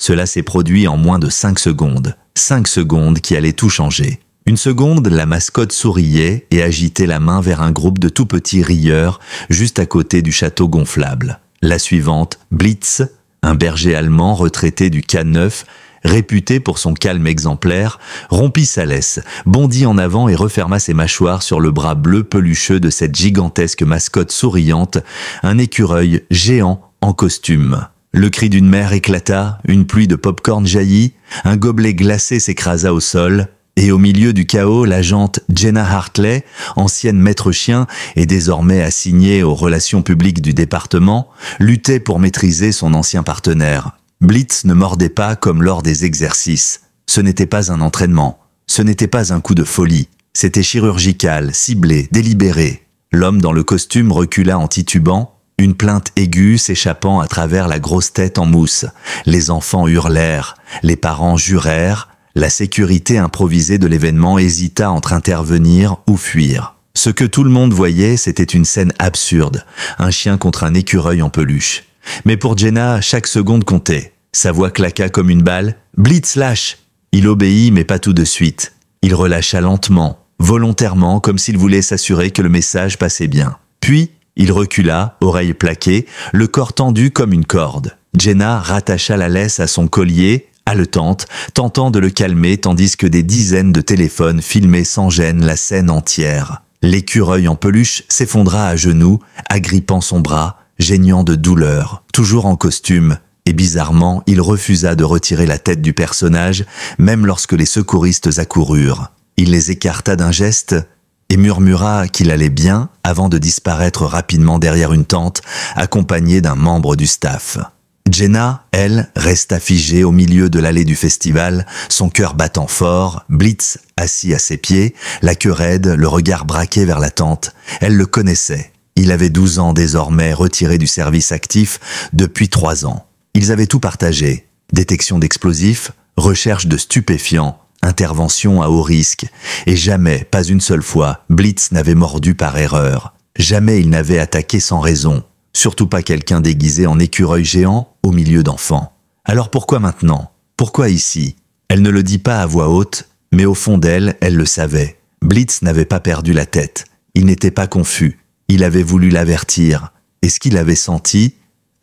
Cela s'est produit en moins de 5 secondes. 5 secondes qui allaient tout changer. Une seconde, la mascotte souriait et agitait la main vers un groupe de tout petits rieurs juste à côté du château gonflable. La suivante, Blitz, un berger allemand retraité du K9, réputé pour son calme exemplaire, rompit sa laisse, bondit en avant et referma ses mâchoires sur le bras bleu pelucheux de cette gigantesque mascotte souriante, un écureuil géant en costume. Le cri d'une mère éclata, une pluie de pop-corn jaillit, un gobelet glacé s'écrasa au sol, et au milieu du chaos, l'agente Jenna Hartley, ancienne maître chien et désormais assignée aux relations publiques du département, luttait pour maîtriser son ancien partenaire. Blitz ne mordait pas comme lors des exercices. Ce n'était pas un entraînement. Ce n'était pas un coup de folie. C'était chirurgical, ciblé, délibéré. L'homme dans le costume recula en titubant, une plainte aiguë s'échappant à travers la grosse tête en mousse. Les enfants hurlèrent, les parents jurèrent, la sécurité improvisée de l'événement hésita entre intervenir ou fuir. Ce que tout le monde voyait, c'était une scène absurde, un chien contre un écureuil en peluche. Mais pour Jenna, chaque seconde comptait. Sa voix claqua comme une balle. « Blitz lâche !» Il obéit, mais pas tout de suite. Il relâcha lentement, volontairement, comme s'il voulait s'assurer que le message passait bien. Puis, il recula, oreilles plaquées, le corps tendu comme une corde. Jenna rattacha la laisse à son collier, haletante, tentant de le calmer tandis que des dizaines de téléphones filmaient sans gêne la scène entière. L'écureuil en peluche s'effondra à genoux, agrippant son bras, geignant de douleur, toujours en costume, et bizarrement, il refusa de retirer la tête du personnage, même lorsque les secouristes accoururent. Il les écarta d'un geste et murmura qu'il allait bien avant de disparaître rapidement derrière une tente, accompagné d'un membre du staff. Jenna, elle, resta figée au milieu de l'allée du festival, son cœur battant fort, Blitz assis à ses pieds, la queue raide, le regard braqué vers la tente. Elle le connaissait. Il avait 12 ans désormais, retiré du service actif depuis 3 ans. Ils avaient tout partagé. Détection d'explosifs, recherche de stupéfiants, intervention à haut risque. Et jamais, pas une seule fois, Blitz n'avait mordu par erreur. Jamais il n'avait attaqué sans raison. Surtout pas quelqu'un déguisé en écureuil géant au milieu d'enfants. Alors pourquoi maintenant? Pourquoi ici? Elle ne le dit pas à voix haute, mais au fond d'elle, elle le savait. Blitz n'avait pas perdu la tête. Il n'était pas confus. Il avait voulu l'avertir. Et ce qu'il avait senti,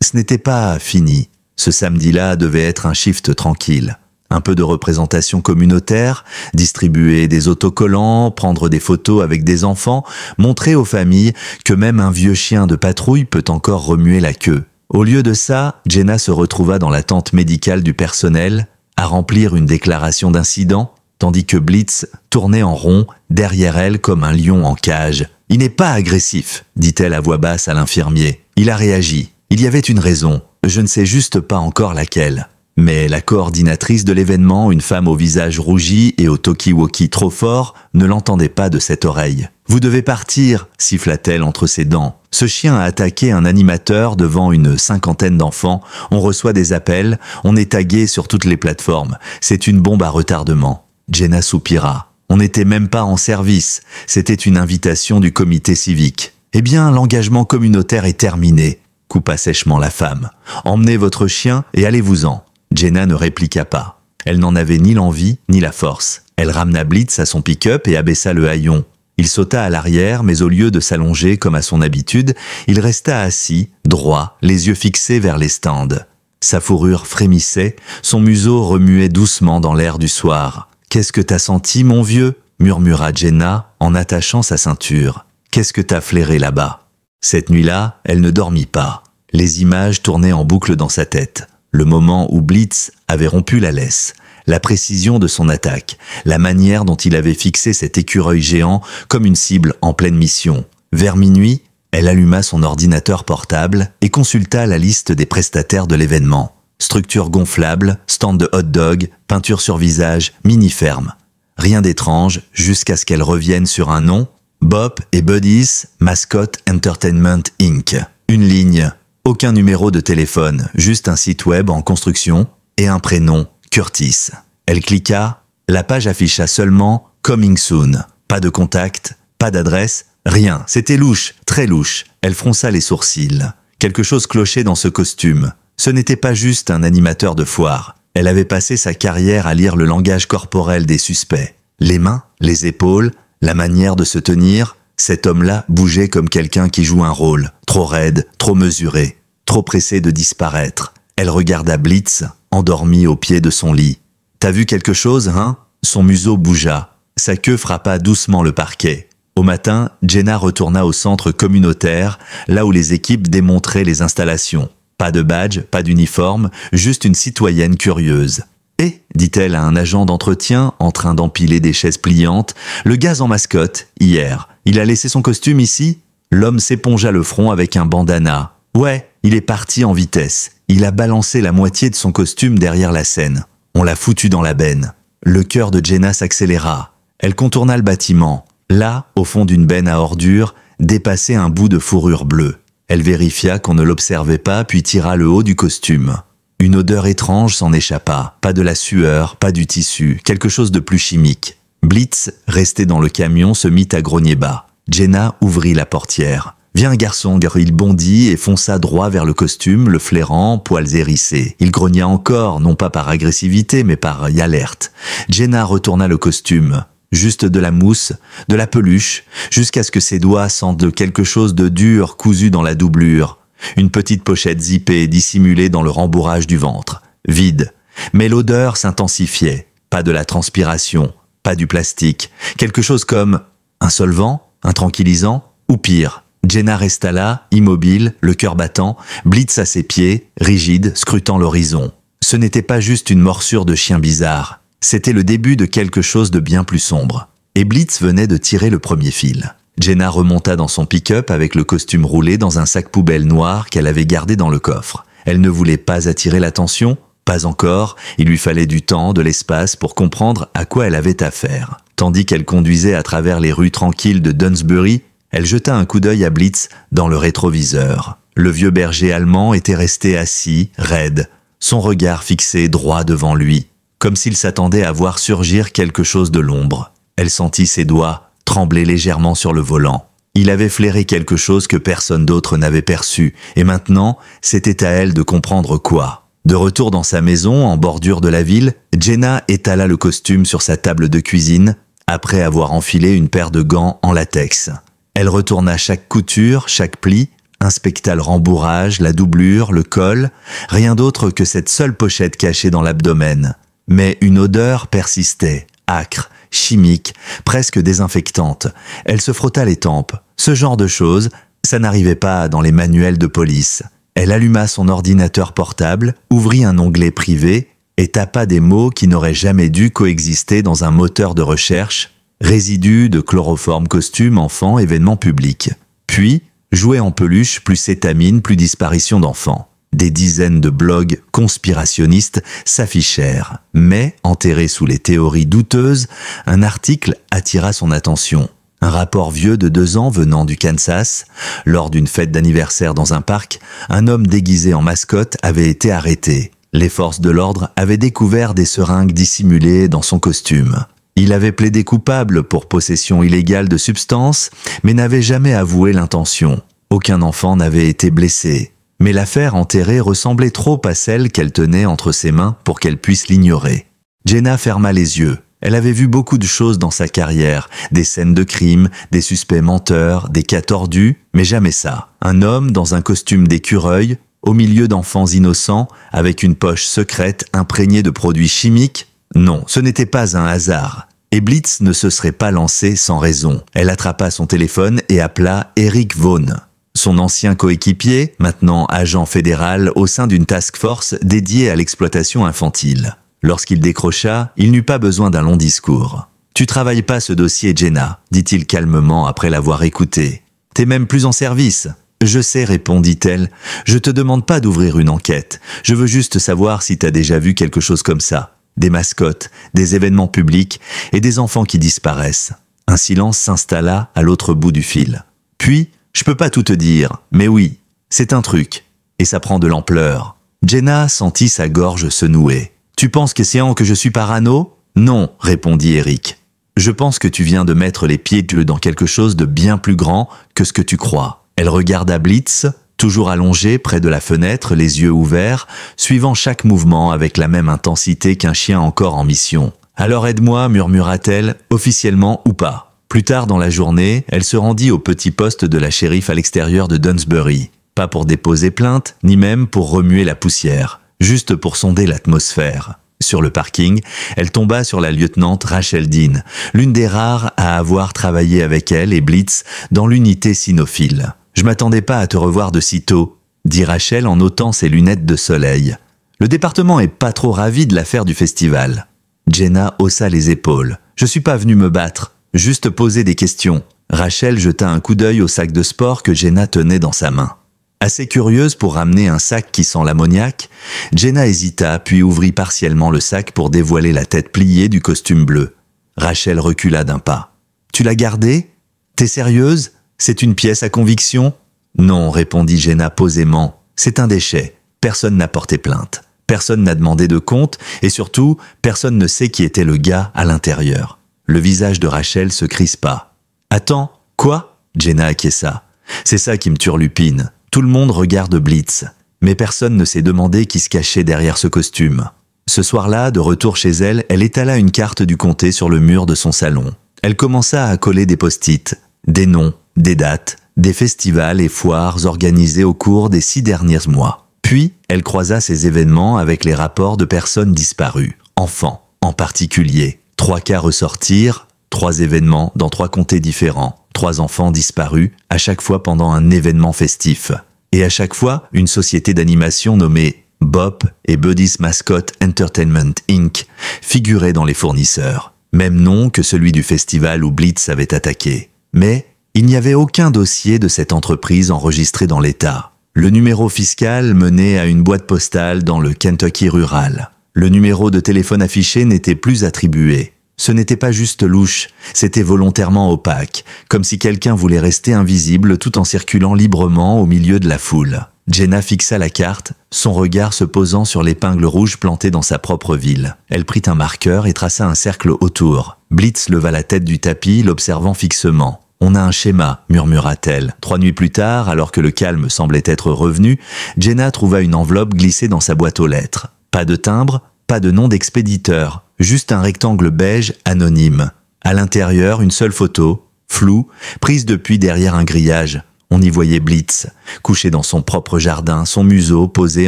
ce n'était pas fini. Ce samedi-là devait être un shift tranquille. Un peu de représentation communautaire, distribuer des autocollants, prendre des photos avec des enfants, montrer aux familles que même un vieux chien de patrouille peut encore remuer la queue. Au lieu de ça, Jenna se retrouva dans la tente médicale du personnel, à remplir une déclaration d'incident, tandis que Blitz tournait en rond derrière elle comme un lion en cage. « Il n'est pas agressif », dit-elle à voix basse à l'infirmier. « Il a réagi. Il y avait une raison. Je ne sais juste pas encore laquelle. » Mais la coordinatrice de l'événement, une femme au visage rougi et au talkie-walkie trop fort, ne l'entendait pas de cette oreille. « Vous devez partir » siffla-t-elle entre ses dents. « Ce chien a attaqué un animateur devant une 50aine d'enfants. On reçoit des appels, on est tagué sur toutes les plateformes. C'est une bombe à retardement. » Jenna soupira. On n'était même pas en service. C'était une invitation du comité civique. « Eh bien, l'engagement communautaire est terminé » coupa sèchement la femme. « Emmenez votre chien et allez-vous-en. » Jenna ne répliqua pas. Elle n'en avait ni l'envie ni la force. Elle ramena Blitz à son pick-up et abaissa le haillon. Il sauta à l'arrière, mais au lieu de s'allonger comme à son habitude, il resta assis, droit, les yeux fixés vers les stands. Sa fourrure frémissait, son museau remuait doucement dans l'air du soir. « Qu'est-ce que t'as senti, mon vieux ?» murmura Jenna en attachant sa ceinture. « Qu'est-ce que t'as flairé là-bas ?» Cette nuit-là, elle ne dormit pas. Les images tournaient en boucle dans sa tête. Le moment où Blitz avait rompu la laisse, la précision de son attaque, la manière dont il avait fixé cet écureuil géant comme une cible en pleine mission. Vers minuit, elle alluma son ordinateur portable et consulta la liste des prestataires de l'événement. Structure gonflable, stand de hot-dog, peinture sur visage, mini-ferme. Rien d'étrange jusqu'à ce qu'elle revienne sur un nom, Bop et Buddies Mascot Entertainment Inc. Une ligne. Aucun numéro de téléphone, juste un site web en construction et un prénom, Curtis. Elle cliqua, la page afficha seulement « Coming soon ». Pas de contact, pas d'adresse, rien. C'était louche, très louche. Elle fronça les sourcils. Quelque chose clochait dans ce costume. Ce n'était pas juste un animateur de foire. Elle avait passé sa carrière à lire le langage corporel des suspects. Les mains, les épaules, la manière de se tenir, cet homme-là bougeait comme quelqu'un qui joue un rôle, trop raide, trop mesuré, trop pressé de disparaître. Elle regarda Blitz, endormi au pied de son lit. « T'as vu quelque chose, hein ?» Son museau bougea. Sa queue frappa doucement le parquet. Au matin, Jenna retourna au centre communautaire, là où les équipes démontraient les installations. Pas de badge, pas d'uniforme, juste une citoyenne curieuse. « Et, dit-elle à un agent d'entretien en train d'empiler des chaises pliantes, le gaz en mascotte, hier, il a laissé son costume ici ?» L'homme s'épongea le front avec un bandana. « Ouais, il est parti en vitesse. Il a balancé la moitié de son costume derrière la scène. On l'a foutu dans la benne. » Le cœur de Jenna s'accéléra. Elle contourna le bâtiment. Là, au fond d'une benne à ordures, dépassait un bout de fourrure bleue. Elle vérifia qu'on ne l'observait pas, puis tira le haut du costume. Une odeur étrange s'en échappa. Pas de la sueur, pas du tissu, quelque chose de plus chimique. Blitz, resté dans le camion, se mit à grogner bas. Jenna ouvrit la portière. « Viens, garçon !» Il bondit et fonça droit vers le costume, le flairant, poils hérissés. Il grogna encore, non pas par agressivité, mais par alerte. Jenna retourna le costume. Juste de la mousse, de la peluche, jusqu'à ce que ses doigts sentent quelque chose de dur cousu dans la doublure. Une petite pochette zippée dissimulée dans le rembourrage du ventre. Vide. Mais l'odeur s'intensifiait. Pas de la transpiration, pas du plastique. Quelque chose comme un solvant, un tranquillisant, ou pire. Jenna resta là, immobile, le cœur battant, Blitz à ses pieds, rigide, scrutant l'horizon. Ce n'était pas juste une morsure de chien bizarre. C'était le début de quelque chose de bien plus sombre. Et Blitz venait de tirer le premier fil. Jenna remonta dans son pick-up avec le costume roulé dans un sac poubelle noir qu'elle avait gardé dans le coffre. Elle ne voulait pas attirer l'attention, pas encore, il lui fallait du temps, de l'espace pour comprendre à quoi elle avait affaire. Tandis qu'elle conduisait à travers les rues tranquilles de Dunsbury, elle jeta un coup d'œil à Blitz dans le rétroviseur. Le vieux berger allemand était resté assis, raide, son regard fixé droit devant lui, comme s'il s'attendait à voir surgir quelque chose de l'ombre. Elle sentit ses doigts trembler légèrement sur le volant. Il avait flairé quelque chose que personne d'autre n'avait perçu, et maintenant, c'était à elle de comprendre quoi. De retour dans sa maison, en bordure de la ville, Jenna étala le costume sur sa table de cuisine, après avoir enfilé une paire de gants en latex. Elle retourna chaque couture, chaque pli, inspecta le rembourrage, la doublure, le col, rien d'autre que cette seule pochette cachée dans l'abdomen. Mais une odeur persistait, âcre, chimique, presque désinfectante. Elle se frotta les tempes. Ce genre de choses, ça n'arrivait pas dans les manuels de police. Elle alluma son ordinateur portable, ouvrit un onglet privé et tapa des mots qui n'auraient jamais dû coexister dans un moteur de recherche, résidus de chloroforme, costume, enfant, événement public. Puis, jouets en peluche, plus cétamine, plus disparition d'enfants. Des dizaines de blogs conspirationnistes s'affichèrent. Mais, enterré sous les théories douteuses, un article attira son attention. Un rapport vieux de 2 ans venant du Kansas. Lors d'une fête d'anniversaire dans un parc, un homme déguisé en mascotte avait été arrêté. Les forces de l'ordre avaient découvert des seringues dissimulées dans son costume. Il avait plaidé coupable pour possession illégale de substances, mais n'avait jamais avoué l'intention. Aucun enfant n'avait été blessé. Mais l'affaire enterrée ressemblait trop à celle qu'elle tenait entre ses mains pour qu'elle puisse l'ignorer. Jenna ferma les yeux. Elle avait vu beaucoup de choses dans sa carrière, des scènes de crime, des suspects menteurs, des cas tordus, mais jamais ça. Un homme dans un costume d'écureuil, au milieu d'enfants innocents, avec une poche secrète imprégnée de produits chimiques. Non, ce n'était pas un hasard. Et Blitz ne se serait pas lancé sans raison. Elle attrapa son téléphone et appela Eric Vaughn, son ancien coéquipier, maintenant agent fédéral au sein d'une task force dédiée à l'exploitation infantile. Lorsqu'il décrocha, il n'eut pas besoin d'un long discours. « Tu travailles pas ce dossier, Jenna », dit-il calmement après l'avoir écouté. « T'es même plus en service. »« Je sais, répondit-elle. Je te demande pas d'ouvrir une enquête. Je veux juste savoir si t'as déjà vu quelque chose comme ça. Des mascottes, des événements publics et des enfants qui disparaissent. » Un silence s'installa à l'autre bout du fil. Puis, « Je peux pas tout te dire, mais oui, c'est un truc. Et ça prend de l'ampleur. » Jenna sentit sa gorge se nouer. « Tu penses que c'est que je suis parano ?»« Non, répondit Eric. Je pense que tu viens de mettre les pieds dans quelque chose de bien plus grand que ce que tu crois. » Elle regarda Blitz, toujours allongée près de la fenêtre, les yeux ouverts, suivant chaque mouvement avec la même intensité qu'un chien encore en mission. « Alors aide-moi » murmura-t-elle, officiellement ou pas. Plus tard dans la journée, elle se rendit au petit poste de la shérif à l'extérieur de Dunsbury. Pas pour déposer plainte, ni même pour remuer la poussière, juste pour sonder l'atmosphère. Sur le parking, elle tomba sur la lieutenante Rachel Dean, l'une des rares à avoir travaillé avec elle et Blitz dans l'unité cynophile. « Je m'attendais pas à te revoir de si tôt », dit Rachel en ôtant ses lunettes de soleil. « Le département est pas trop ravi de l'affaire du festival. » Jenna haussa les épaules. « Je suis pas venue me battre, juste poser des questions. » Rachel jeta un coup d'œil au sac de sport que Jenna tenait dans sa main. Assez curieuse pour ramener un sac qui sent l'ammoniac, Jenna hésita puis ouvrit partiellement le sac pour dévoiler la tête pliée du costume bleu. Rachel recula d'un pas. « Tu l'as gardé ? T'es sérieuse ? C'est une pièce à conviction ?» « Non, répondit Jenna posément. C'est un déchet. Personne n'a porté plainte. Personne n'a demandé de compte et surtout, personne ne sait qui était le gars à l'intérieur. » Le visage de Rachel se crispa. « Attends, quoi ?» Jenna acquiesça. « C'est ça qui me turlupine. Tout le monde regarde Blitz, mais personne ne s'est demandé qui se cachait derrière ce costume. » Ce soir-là, de retour chez elle, elle étala une carte du comté sur le mur de son salon. Elle commença à coller des post-it, des noms, des dates, des festivals et foires organisés au cours des 6 derniers mois. Puis, elle croisa ces événements avec les rapports de personnes disparues, enfants en particulier. 3 cas ressortirent, 3 événements dans 3 comtés différents. 3 enfants disparus, à chaque fois pendant un événement festif. Et à chaque fois, une société d'animation nommée Bop et Buddy's Mascot Entertainment Inc. figurait dans les fournisseurs. Même nom que celui du festival où Blitz avait attaqué. Mais il n'y avait aucun dossier de cette entreprise enregistré dans l'État. Le numéro fiscal menait à une boîte postale dans le Kentucky rural. Le numéro de téléphone affiché n'était plus attribué. Ce n'était pas juste louche, c'était volontairement opaque, comme si quelqu'un voulait rester invisible tout en circulant librement au milieu de la foule. Jenna fixa la carte, son regard se posant sur l'épingle rouge plantée dans sa propre ville. Elle prit un marqueur et traça un cercle autour. Blitz leva la tête du tapis, l'observant fixement. « On a un schéma », murmura-t-elle. 3 nuits plus tard, alors que le calme semblait être revenu, Jenna trouva une enveloppe glissée dans sa boîte aux lettres. Pas de timbre, pas de nom d'expéditeur. Juste un rectangle beige anonyme. À l'intérieur, une seule photo, floue, prise depuis derrière un grillage. On y voyait Blitz, couché dans son propre jardin, son museau posé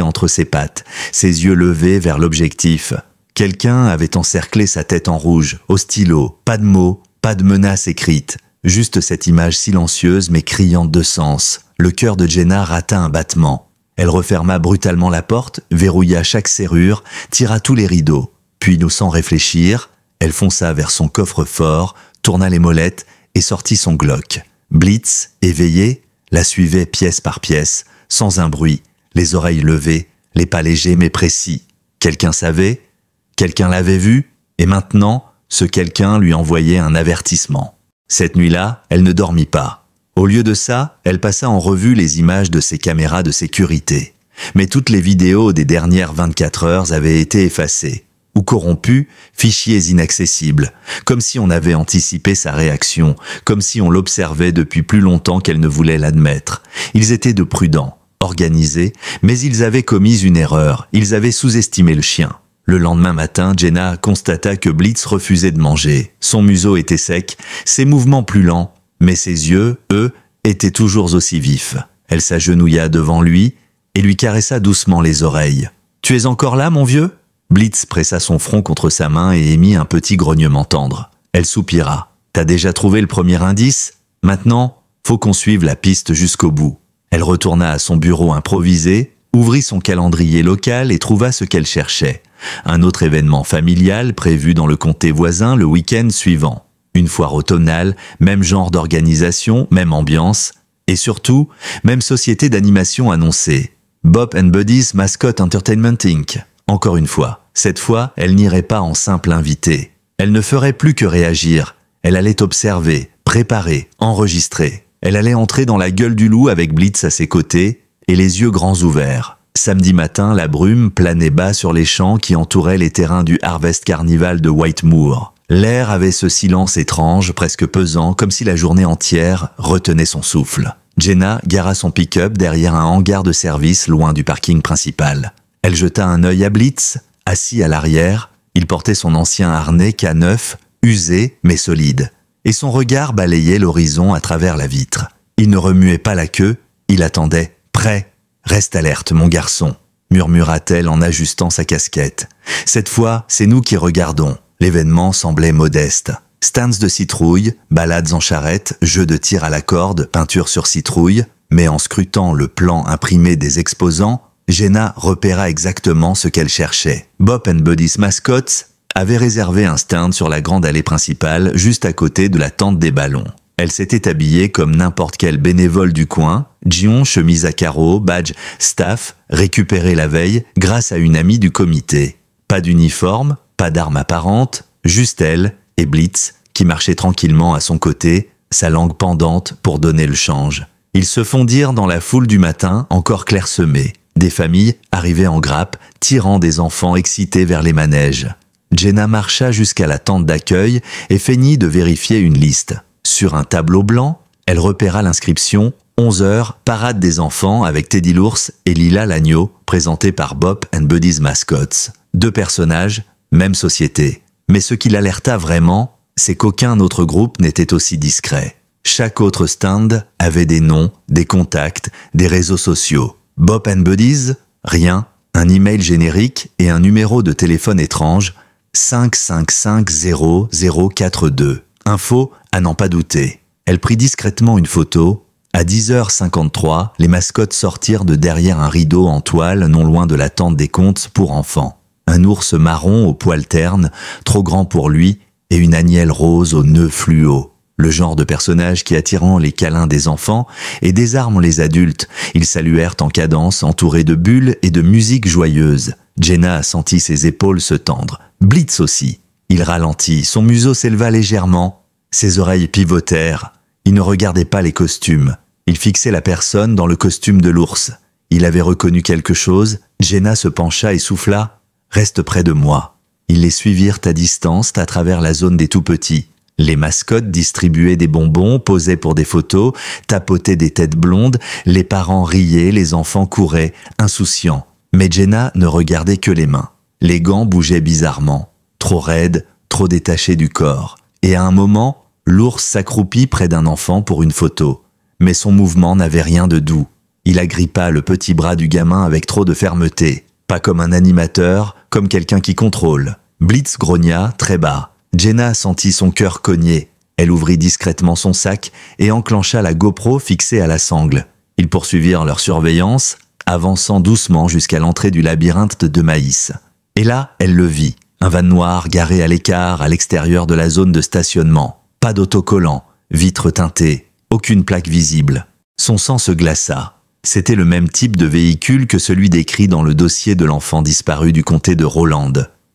entre ses pattes, ses yeux levés vers l'objectif. Quelqu'un avait encerclé sa tête en rouge, au stylo, pas de mots, pas de menace écrite. Juste cette image silencieuse mais criante de sens. Le cœur de Jenna rata un battement. Elle referma brutalement la porte, verrouilla chaque serrure, tira tous les rideaux. Puis, nous sans réfléchir, elle fonça vers son coffre-fort, tourna les molettes et sortit son Glock. Blitz, éveillé, la suivait pièce par pièce, sans un bruit, les oreilles levées, les pas légers mais précis. Quelqu'un savait, quelqu'un l'avait vu, et maintenant, ce quelqu'un lui envoyait un avertissement. Cette nuit-là, elle ne dormit pas. Au lieu de ça, elle passa en revue les images de ses caméras de sécurité. Mais toutes les vidéos des dernières 24 heures avaient été effacées. Ou corrompus, fichiers inaccessibles, comme si on avait anticipé sa réaction, comme si on l'observait depuis plus longtemps qu'elle ne voulait l'admettre. Ils étaient de prudents, organisés, mais ils avaient commis une erreur, ils avaient sous-estimé le chien. Le lendemain matin, Jenna constata que Blitz refusait de manger. Son museau était sec, ses mouvements plus lents, mais ses yeux, eux, étaient toujours aussi vifs. Elle s'agenouilla devant lui et lui caressa doucement les oreilles. « Tu es encore là, mon vieux ?» Blitz pressa son front contre sa main et émit un petit grognement tendre. Elle soupira. « T'as déjà trouvé le premier indice ? Maintenant, faut qu'on suive la piste jusqu'au bout. » Elle retourna à son bureau improvisé, ouvrit son calendrier local et trouva ce qu'elle cherchait. Un autre événement familial prévu dans le comté voisin le week-end suivant. Une foire automnale, même genre d'organisation, même ambiance, et surtout, même société d'animation annoncée. Bop and Buddy's Mascot Entertainment Inc. Encore une fois, cette fois, elle n'irait pas en simple invitée. Elle ne ferait plus que réagir. Elle allait observer, préparer, enregistrer. Elle allait entrer dans la gueule du loup avec Blitz à ses côtés et les yeux grands ouverts. Samedi matin, la brume planait bas sur les champs qui entouraient les terrains du Harvest Carnival de Whitemoor. L'air avait ce silence étrange, presque pesant, comme si la journée entière retenait son souffle. Jenna gara son pick-up derrière un hangar de service loin du parking principal. Elle jeta un œil à Blitz, assis à l'arrière. Il portait son ancien harnais K9, usé mais solide, et son regard balayait l'horizon à travers la vitre. Il ne remuait pas la queue, il attendait, prêt. « Reste alerte, mon garçon », murmura-t-elle en ajustant sa casquette. « Cette fois, c'est nous qui regardons. » L'événement semblait modeste. Stands de citrouille, balades en charrette, jeux de tir à la corde, peinture sur citrouille, mais en scrutant le plan imprimé des exposants, Jenna repéra exactement ce qu'elle cherchait. Bop & Buddy's Mascots avait réservé un stand sur la grande allée principale, juste à côté de la tente des ballons. Elle s'était habillée comme n'importe quel bénévole du coin, jean, chemise à carreaux, badge, staff, récupéré la veille grâce à une amie du comité. Pas d'uniforme, pas d'arme apparente, juste elle et Blitz qui marchait tranquillement à son côté, sa langue pendante pour donner le change. Ils se fondirent dans la foule du matin encore clairsemée. Des familles arrivaient en grappe, tirant des enfants excités vers les manèges. Jenna marcha jusqu'à la tente d'accueil et feignit de vérifier une liste. Sur un tableau blanc, elle repéra l'inscription « 11h, parade des enfants avec Teddy l'ours et Lila l'agneau, présenté par Bop & Buddy's Mascots ». 2 personnages, même société. Mais ce qui l'alerta vraiment, c'est qu'aucun autre groupe n'était aussi discret. Chaque autre stand avait des noms, des contacts, des réseaux sociaux. Bop & Buddy's, rien, un email générique et un numéro de téléphone étrange, 5550042. Info à n'en pas douter. Elle prit discrètement une photo. À 10h53, les mascottes sortirent de derrière un rideau en toile non loin de la tente des contes pour enfants. Un ours marron aux poils ternes, trop grand pour lui, et une agnelle rose aux nœuds fluo. Le genre de personnage qui attirant les câlins des enfants et désarme les adultes. Ils saluèrent en cadence, entourés de bulles et de musique joyeuse. Jenna sentit ses épaules se tendre. Blitz aussi. Il ralentit, son museau s'éleva légèrement, ses oreilles pivotèrent. Il ne regardait pas les costumes. Il fixait la personne dans le costume de l'ours. Il avait reconnu quelque chose. Jenna se pencha et souffla « Reste près de moi ». Ils les suivirent à distance à travers la zone des tout-petits. Les mascottes distribuaient des bonbons, posaient pour des photos, tapotaient des têtes blondes, les parents riaient, les enfants couraient, insouciants. Mais Jenna ne regardait que les mains. Les gants bougeaient bizarrement. Trop raide, trop détaché du corps. Et à un moment, l'ours s'accroupit près d'un enfant pour une photo. Mais son mouvement n'avait rien de doux. Il agrippa le petit bras du gamin avec trop de fermeté. Pas comme un animateur, comme quelqu'un qui contrôle. Blitz grogna très bas. Jenna sentit son cœur cogner. Elle ouvrit discrètement son sac et enclencha la GoPro fixée à la sangle. Ils poursuivirent leur surveillance, avançant doucement jusqu'à l'entrée du labyrinthe de maïs. Et là, elle le vit. Un van noir garé à l'écart à l'extérieur de la zone de stationnement. Pas d'autocollant, vitres teintées, aucune plaque visible. Son sang se glaça. C'était le même type de véhicule que celui décrit dans le dossier de l'enfant disparu du comté de Roland.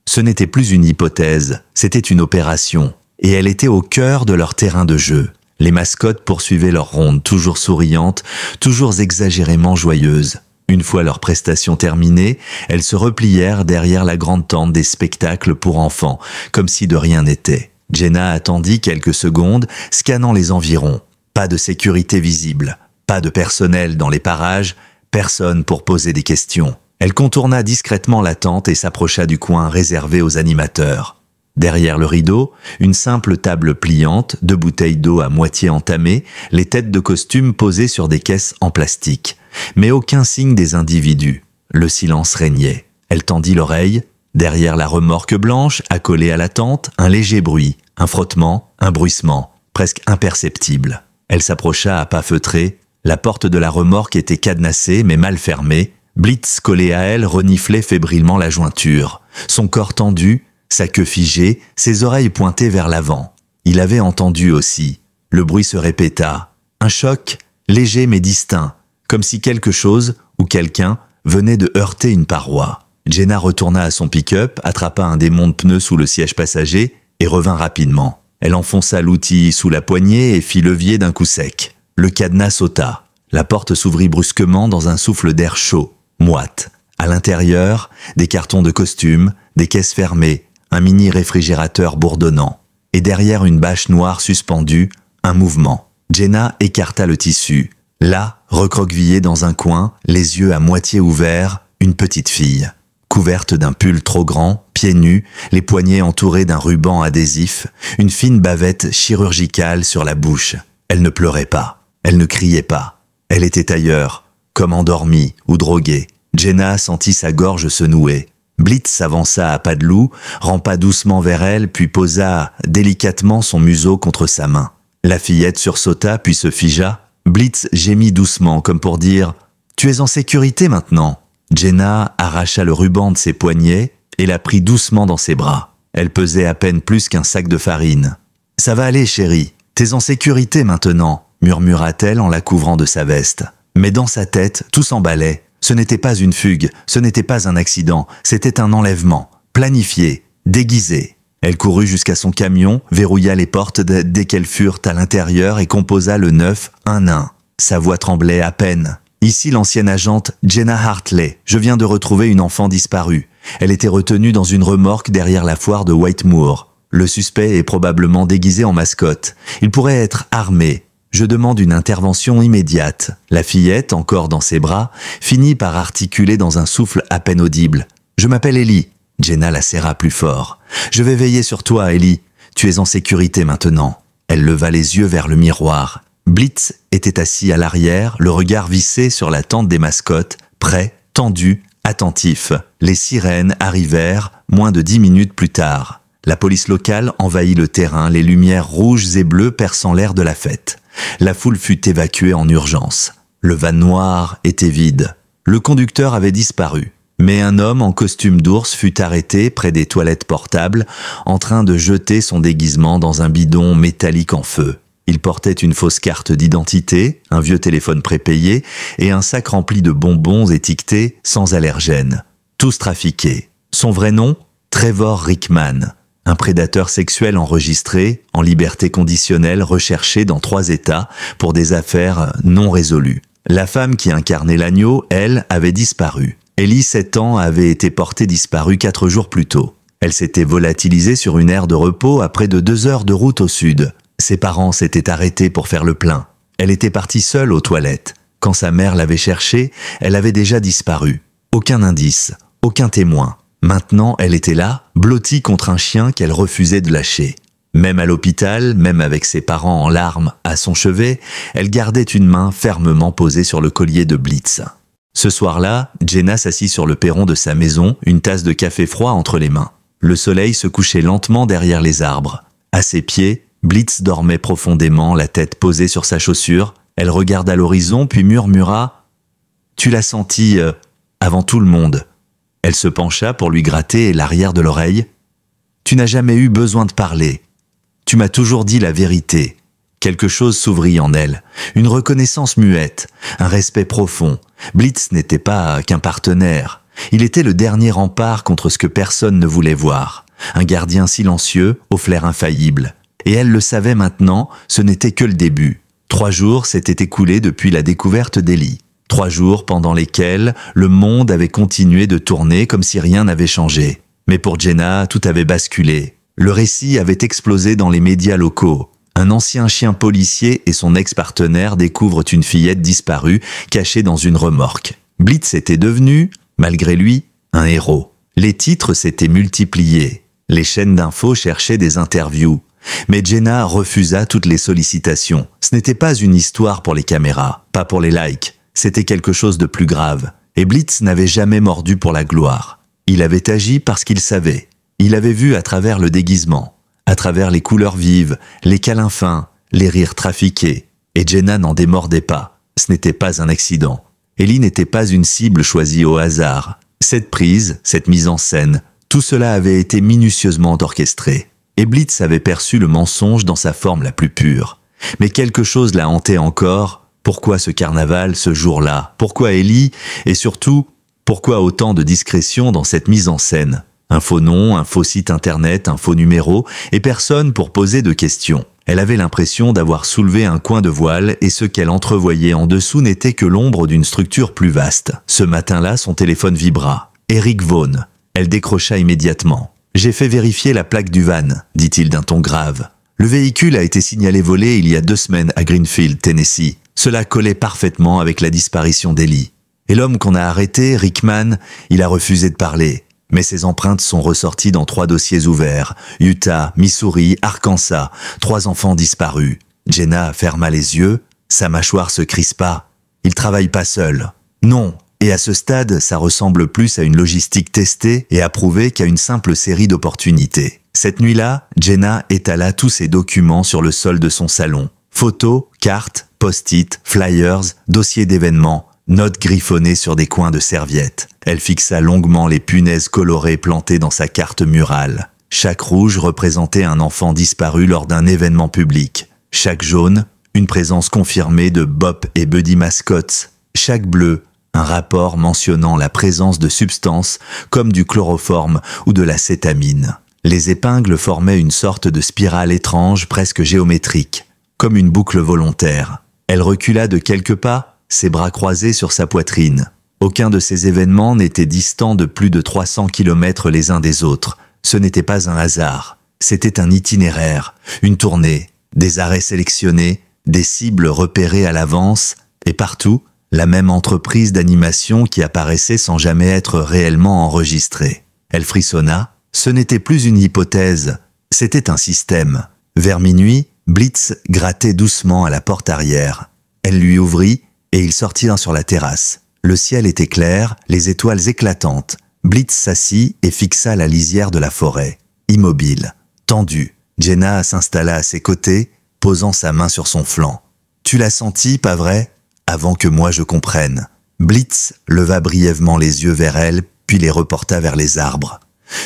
Ce n'était plus une hypothèse, c'était une opération. Et elle était au cœur de leur terrain de jeu. Les mascottes poursuivaient leur ronde, toujours souriantes, toujours exagérément joyeuses. Une fois leur prestation terminée, elles se replièrent derrière la grande tente des spectacles pour enfants, comme si de rien n'était. Jenna attendit quelques secondes, scannant les environs. Pas de sécurité visible, pas de personnel dans les parages, personne pour poser des questions. Elle contourna discrètement la tente et s'approcha du coin réservé aux animateurs. Derrière le rideau, une simple table pliante, 2 bouteilles d'eau à moitié entamées, les têtes de costumes posées sur des caisses en plastique. Mais aucun signe des individus. Le silence régnait. Elle tendit l'oreille. Derrière la remorque blanche, accolée à la tente, un léger bruit, un frottement, un bruissement, presque imperceptible. Elle s'approcha à pas feutrés. La porte de la remorque était cadenassée mais mal fermée. Blitz, collé à elle, reniflait fébrilement la jointure. Son corps tendu, sa queue figée, ses oreilles pointées vers l'avant. Il avait entendu aussi. Le bruit se répéta. Un choc, léger mais distinct, comme si quelque chose ou quelqu'un venait de heurter une paroi. Jenna retourna à son pick-up, attrapa un démon de pneus sous le siège passager et revint rapidement. Elle enfonça l'outil sous la poignée et fit levier d'un coup sec. Le cadenas sauta. La porte s'ouvrit brusquement dans un souffle d'air chaud, moite. À l'intérieur, des cartons de costumes, des caisses fermées, un mini réfrigérateur bourdonnant. Et derrière une bâche noire suspendue, un mouvement. Jenna écarta le tissu. Là, recroquevillée dans un coin, les yeux à moitié ouverts, une petite fille. Couverte d'un pull trop grand, pieds nus, les poignets entourés d'un ruban adhésif, une fine bavette chirurgicale sur la bouche. Elle ne pleurait pas, elle ne criait pas. Elle était ailleurs, comme endormie ou droguée. Jenna sentit sa gorge se nouer. Blitz s'avança à pas de loup, rampa doucement vers elle, puis posa délicatement son museau contre sa main. La fillette sursauta puis se figea. Blitz gémit doucement, comme pour dire « Tu es en sécurité maintenant ». Jenna arracha le ruban de ses poignets et la prit doucement dans ses bras. Elle pesait à peine plus qu'un sac de farine. « Ça va aller, chérie, t'es en sécurité maintenant », murmura-t-elle en la couvrant de sa veste. Mais dans sa tête, tout s'emballait. Ce n'était pas une fugue, ce n'était pas un accident, c'était un enlèvement, planifié, déguisé. Elle courut jusqu'à son camion, verrouilla les portes dès qu'elles furent à l'intérieur et composa le 911. Sa voix tremblait à peine. « Ici l'ancienne agente Jenna Hartley. Je viens de retrouver une enfant disparue. Elle était retenue dans une remorque derrière la foire de Whitemoor. Le suspect est probablement déguisé en mascotte. Il pourrait être armé. Je demande une intervention immédiate. » La fillette, encore dans ses bras, finit par articuler dans un souffle à peine audible. « Je m'appelle Ellie. » Jenna la serra plus fort. « Je vais veiller sur toi, Ellie. Tu es en sécurité maintenant. » Elle leva les yeux vers le miroir. Blitz était assis à l'arrière, le regard vissé sur la tente des mascottes, prêt, tendu, attentif. Les sirènes arrivèrent moins de 10 minutes plus tard. La police locale envahit le terrain, les lumières rouges et bleues perçant l'air de la fête. La foule fut évacuée en urgence. Le van noir était vide. Le conducteur avait disparu. Mais un homme en costume d'ours fut arrêté près des toilettes portables, en train de jeter son déguisement dans un bidon métallique en feu. Il portait une fausse carte d'identité, un vieux téléphone prépayé et un sac rempli de bonbons étiquetés sans allergènes. Tous trafiqués. Son vrai nom ? Trevor Rickman. Un prédateur sexuel enregistré, en liberté conditionnelle, recherché dans 3 États pour des affaires non résolues. La femme qui incarnait l'agneau, elle, avait disparu. Ellie, 7 ans, avait été portée disparue 4 jours plus tôt. Elle s'était volatilisée sur une aire de repos à près de 2 heures de route au sud. Ses parents s'étaient arrêtés pour faire le plein. Elle était partie seule aux toilettes. Quand sa mère l'avait cherchée, elle avait déjà disparu. Aucun indice, aucun témoin. Maintenant, elle était là, blottie contre un chien qu'elle refusait de lâcher. Même à l'hôpital, même avec ses parents en larmes à son chevet, elle gardait une main fermement posée sur le collier de Blitz. Ce soir-là, Jenna s'assit sur le perron de sa maison, une tasse de café froid entre les mains. Le soleil se couchait lentement derrière les arbres. À ses pieds, Blitz dormait profondément, la tête posée sur sa chaussure. Elle regarda l'horizon puis murmura « Tu l'as senti avant tout le monde ». Elle se pencha pour lui gratter l'arrière de l'oreille. « Tu n'as jamais eu besoin de parler. Tu m'as toujours dit la vérité. » Quelque chose s'ouvrit en elle, une reconnaissance muette, un respect profond. Blitz n'était pas qu'un partenaire. Il était le dernier rempart contre ce que personne ne voulait voir. Un gardien silencieux, au flair infaillible. Et elle le savait maintenant, ce n'était que le début. 3 jours s'étaient écoulés depuis la découverte d'Ellie. 3 jours pendant lesquels le monde avait continué de tourner comme si rien n'avait changé. Mais pour Jenna, tout avait basculé. Le récit avait explosé dans les médias locaux. Un ancien chien policier et son ex-partenaire découvrent une fillette disparue, cachée dans une remorque. Blitz était devenu, malgré lui, un héros. Les titres s'étaient multipliés. Les chaînes d'infos cherchaient des interviews. Mais Jenna refusa toutes les sollicitations. Ce n'était pas une histoire pour les caméras, pas pour les likes. C'était quelque chose de plus grave. Et Blitz n'avait jamais mordu pour la gloire. Il avait agi parce qu'il savait. Il avait vu à travers le déguisement, à travers les couleurs vives, les câlins fins, les rires trafiqués. Et Jenna n'en démordait pas. Ce n'était pas un accident. Ellie n'était pas une cible choisie au hasard. Cette prise, cette mise en scène, tout cela avait été minutieusement orchestré. Et Blitz avait perçu le mensonge dans sa forme la plus pure. Mais quelque chose la hantait encore. Pourquoi ce carnaval, ce jour-là? Pourquoi Ellie? Et surtout, pourquoi autant de discrétion dans cette mise en scène? Un faux nom, un faux site internet, un faux numéro, et personne pour poser de questions. Elle avait l'impression d'avoir soulevé un coin de voile et ce qu'elle entrevoyait en dessous n'était que l'ombre d'une structure plus vaste. Ce matin-là, son téléphone vibra. Eric Vaughn. Elle décrocha immédiatement. « J'ai fait vérifier la plaque du van », dit-il d'un ton grave. « Le véhicule a été signalé volé il y a 2 semaines à Greenfield, Tennessee. Cela collait parfaitement avec la disparition d'Ellie. Et l'homme qu'on a arrêté, Rickman, il a refusé de parler. Mais ses empreintes sont ressorties dans 3 dossiers ouverts. Utah, Missouri, Arkansas, 3 enfants disparus. Jenna ferma les yeux, sa mâchoire se crispa. Il travaille pas seul. Non. Et à ce stade, ça ressemble plus à une logistique testée et approuvée qu'à une simple série d'opportunités. Cette nuit-là, Jenna étala tous ses documents sur le sol de son salon. Photos, cartes, post-it, flyers, dossiers d'événements, notes griffonnées sur des coins de serviettes. Elle fixa longuement les punaises colorées plantées dans sa carte murale. Chaque rouge représentait un enfant disparu lors d'un événement public. Chaque jaune, une présence confirmée de Bop et Buddy Mascots. Chaque bleu, un rapport mentionnant la présence de substances comme du chloroforme ou de la cétamine. Les épingles formaient une sorte de spirale étrange presque géométrique, comme une boucle volontaire. Elle recula de quelques pas, ses bras croisés sur sa poitrine. Aucun de ces événements n'était distant de plus de 300 kilomètres les uns des autres. Ce n'était pas un hasard. C'était un itinéraire, une tournée, des arrêts sélectionnés, des cibles repérées à l'avance, et partout, la même entreprise d'animation qui apparaissait sans jamais être réellement enregistrée. Elle frissonna. Ce n'était plus une hypothèse, c'était un système. Vers minuit, Blitz grattait doucement à la porte arrière. Elle lui ouvrit et ils sortirent sur la terrasse. Le ciel était clair, les étoiles éclatantes. Blitz s'assit et fixa la lisière de la forêt. Immobile, tendu, Jenna s'installa à ses côtés, posant sa main sur son flanc. « Tu l'as senti, pas vrai ?» Avant que moi je comprenne. Blitz leva brièvement les yeux vers elle, puis les reporta vers les arbres.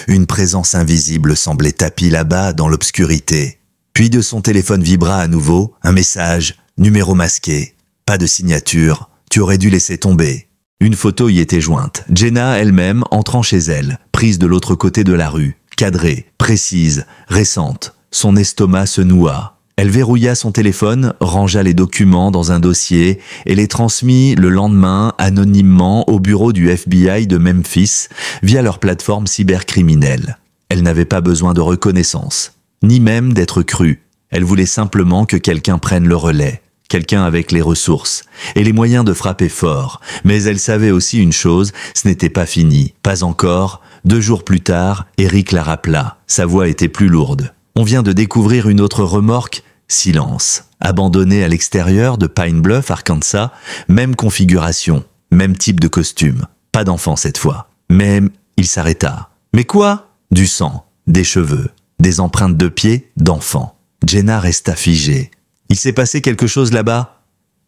Une présence invisible semblait tapie là-bas dans l'obscurité. Puis de son téléphone vibra à nouveau, un message, numéro masqué. Pas de signature, tu aurais dû laisser tomber. Une photo y était jointe. Jenna elle-même entrant chez elle, prise de l'autre côté de la rue, cadrée, précise, récente. Son estomac se noua. Elle verrouilla son téléphone, rangea les documents dans un dossier et les transmit le lendemain anonymement au bureau du FBI de Memphis via leur plateforme cybercriminelle. Elle n'avait pas besoin de reconnaissance, ni même d'être crue. Elle voulait simplement que quelqu'un prenne le relais, quelqu'un avec les ressources et les moyens de frapper fort. Mais elle savait aussi une chose, ce n'était pas fini, pas encore. 2 jours plus tard, Eric la rappela. Sa voix était plus lourde. On vient de découvrir une autre remorque. Silence. Abandonnée à l'extérieur de Pine Bluff, Arkansas, même configuration, même type de costume. Pas d'enfant cette fois. Mais il s'arrêta. Mais quoi? Du sang, des cheveux, des empreintes de pieds d'enfants. Jenna resta figée. Il s'est passé quelque chose là-bas?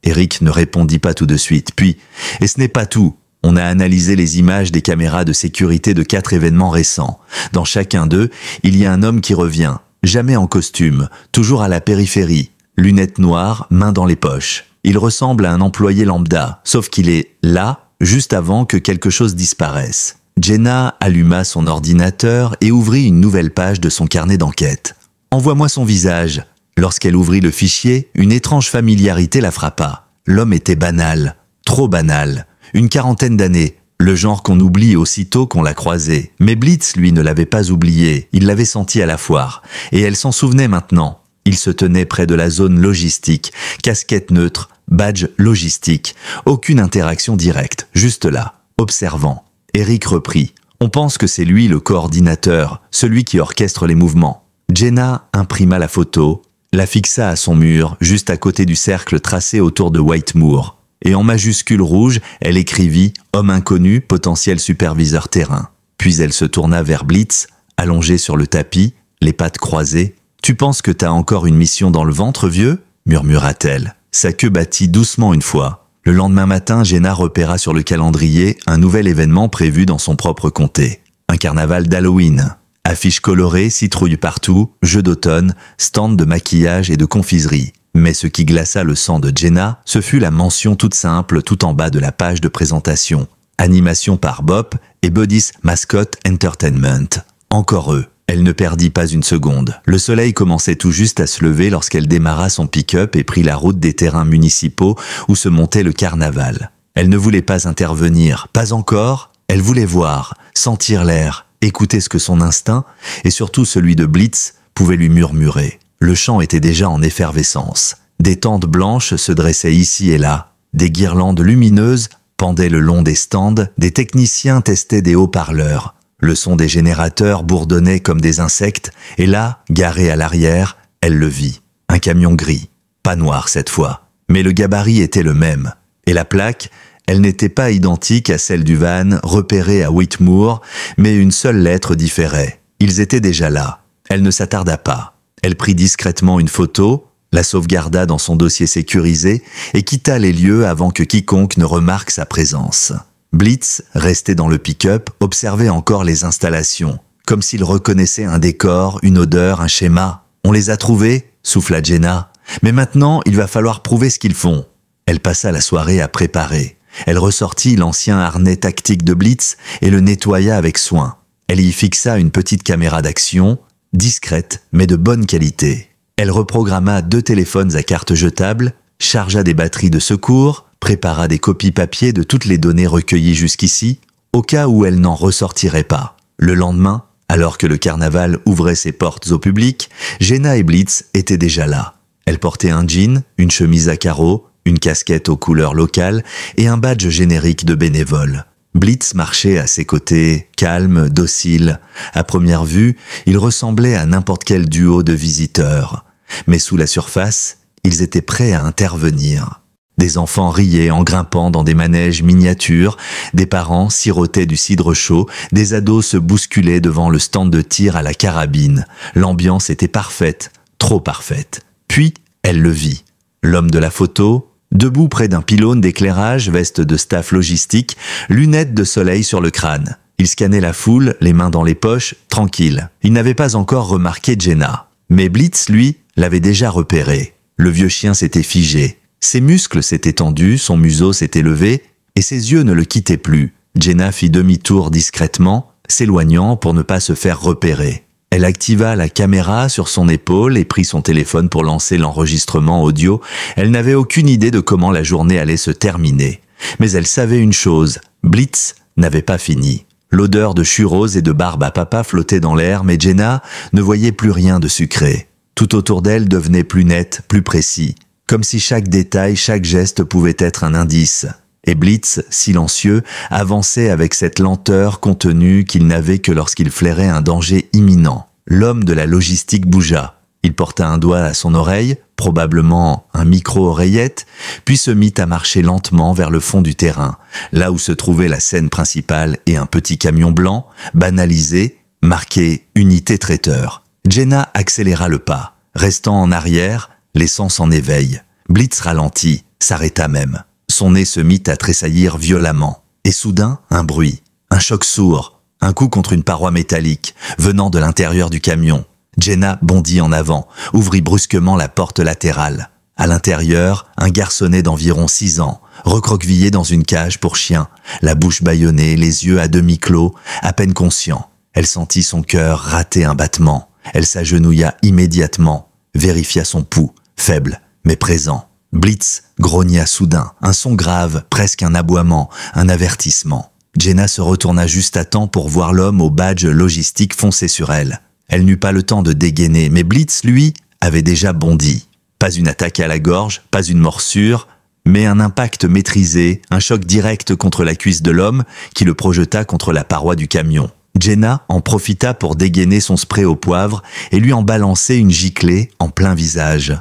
Eric ne répondit pas tout de suite. Puis, et ce n'est pas tout. On a analysé les images des caméras de sécurité de 4 événements récents. Dans chacun d'eux, il y a un homme qui revient. Jamais en costume, toujours à la périphérie, lunettes noires, mains dans les poches. Il ressemble à un employé lambda, sauf qu'il est là, juste avant que quelque chose disparaisse. Jenna alluma son ordinateur et ouvrit une nouvelle page de son carnet d'enquête. « Envoie-moi son visage ». Lorsqu'elle ouvrit le fichier, une étrange familiarité la frappa. L'homme était banal, trop banal. Une 40aine d'années. Le genre qu'on oublie aussitôt qu'on l'a croisé. Mais Blitz, lui, ne l'avait pas oublié. Il l'avait senti à la foire. Et elle s'en souvenait maintenant. Il se tenait près de la zone logistique. Casquette neutre, badge logistique. Aucune interaction directe. Juste là, observant. Eric reprit. On pense que c'est lui le coordinateur, celui qui orchestre les mouvements. Jenna imprima la photo, la fixa à son mur, juste à côté du cercle tracé autour de Whitemoor. Et en majuscules rouges, elle écrivit « Homme inconnu, potentiel superviseur terrain ». Puis elle se tourna vers Blitz, allongé sur le tapis, les pattes croisées. « Tu penses que t'as encore une mission dans le ventre, vieux ?» murmura-t-elle. Sa queue battit doucement une fois. Le lendemain matin, Jenna repéra sur le calendrier un nouvel événement prévu dans son propre comté. Un carnaval d'Halloween. Affiches colorées, citrouilles partout, jeux d'automne, stands de maquillage et de confiserie. Mais ce qui glaça le sang de Jenna, ce fut la mention toute simple tout en bas de la page de présentation. Animation par Bop et Buddy's Mascot Entertainment. Encore eux. Elle ne perdit pas une seconde. Le soleil commençait tout juste à se lever lorsqu'elle démarra son pick-up et prit la route des terrains municipaux où se montait le carnaval. Elle ne voulait pas intervenir, pas encore. Elle voulait voir, sentir l'air, écouter ce que son instinct, et surtout celui de Blitz, pouvait lui murmurer. Le chant était déjà en effervescence. Des tentes blanches se dressaient ici et là. Des guirlandes lumineuses pendaient le long des stands. Des techniciens testaient des haut-parleurs. Le son des générateurs bourdonnait comme des insectes. Et là, garé à l'arrière, elle le vit. Un camion gris. Pas noir cette fois. Mais le gabarit était le même. Et la plaque, elle n'était pas identique à celle du van repérée à Whitmoor, mais une seule lettre différait. Ils étaient déjà là. Elle ne s'attarda pas. Elle prit discrètement une photo, la sauvegarda dans son dossier sécurisé et quitta les lieux avant que quiconque ne remarque sa présence. Blitz, resté dans le pick-up, observait encore les installations, comme s'il reconnaissait un décor, une odeur, un schéma. « On les a trouvés ?» souffla Jenna. « Mais maintenant, il va falloir prouver ce qu'ils font. » Elle passa la soirée à préparer. Elle ressortit l'ancien harnais tactique de Blitz et le nettoya avec soin. Elle y fixa une petite caméra d'action, discrète mais de bonne qualité. Elle reprogramma 2 téléphones à carte jetable, chargea des batteries de secours, prépara des copies papier de toutes les données recueillies jusqu'ici, au cas où elle n'en ressortirait pas. Le lendemain, alors que le carnaval ouvrait ses portes au public, Jenna et Blitz étaient déjà là. Elle portait un jean, une chemise à carreaux, une casquette aux couleurs locales et un badge générique de bénévole. Blitz marchait à ses côtés, calme, docile. À première vue, il ressemblait à n'importe quel duo de visiteurs. Mais sous la surface, ils étaient prêts à intervenir. Des enfants riaient en grimpant dans des manèges miniatures, des parents sirotaient du cidre chaud, des ados se bousculaient devant le stand de tir à la carabine. L'ambiance était parfaite, trop parfaite. Puis, elle le vit. L'homme de la photo, debout près d'un pylône d'éclairage, veste de staff logistique, lunettes de soleil sur le crâne. Il scannait la foule, les mains dans les poches, tranquille. Il n'avait pas encore remarqué Jenna. Mais Blitz, lui, l'avait déjà repéré. Le vieux chien s'était figé. Ses muscles s'étaient tendus, son museau s'était levé, et ses yeux ne le quittaient plus. Jenna fit demi-tour discrètement, s'éloignant pour ne pas se faire repérer. Elle activa la caméra sur son épaule et prit son téléphone pour lancer l'enregistrement audio. Elle n'avait aucune idée de comment la journée allait se terminer. Mais elle savait une chose, Blitz n'avait pas fini. L'odeur de churros et de barbe à papa flottait dans l'air, mais Jenna ne voyait plus rien de sucré. Tout autour d'elle devenait plus net, plus précis, comme si chaque détail, chaque geste pouvait être un indice. Et Blitz, silencieux, avançait avec cette lenteur contenue qu'il n'avait que lorsqu'il flairait un danger imminent. L'homme de la logistique bougea. Il porta un doigt à son oreille, probablement un micro-oreillette, puis se mit à marcher lentement vers le fond du terrain, là où se trouvait la scène principale et un petit camion blanc, banalisé, marqué « Unité traiteur ». Jenna accéléra le pas, restant en arrière, laissant son éveil. Blitz ralentit, s'arrêta même. Son nez se mit à tressaillir violemment. Et soudain, un bruit, un choc sourd, un coup contre une paroi métallique, venant de l'intérieur du camion. Jenna bondit en avant, ouvrit brusquement la porte latérale. À l'intérieur, un garçonnet d'environ 6 ans, recroquevillé dans une cage pour chien, la bouche bâillonnée, les yeux à demi clos, à peine conscient. Elle sentit son cœur rater un battement. Elle s'agenouilla immédiatement, vérifia son pouls, faible, mais présent. Blitz grogna soudain, un son grave, presque un aboiement, un avertissement. Jenna se retourna juste à temps pour voir l'homme au badge logistique foncer sur elle. Elle n'eut pas le temps de dégainer, mais Blitz, lui, avait déjà bondi. Pas une attaque à la gorge, pas une morsure, mais un impact maîtrisé, un choc direct contre la cuisse de l'homme qui le projeta contre la paroi du camion. Jenna en profita pour dégainer son spray au poivre et lui en balancer une giclée en plein visage.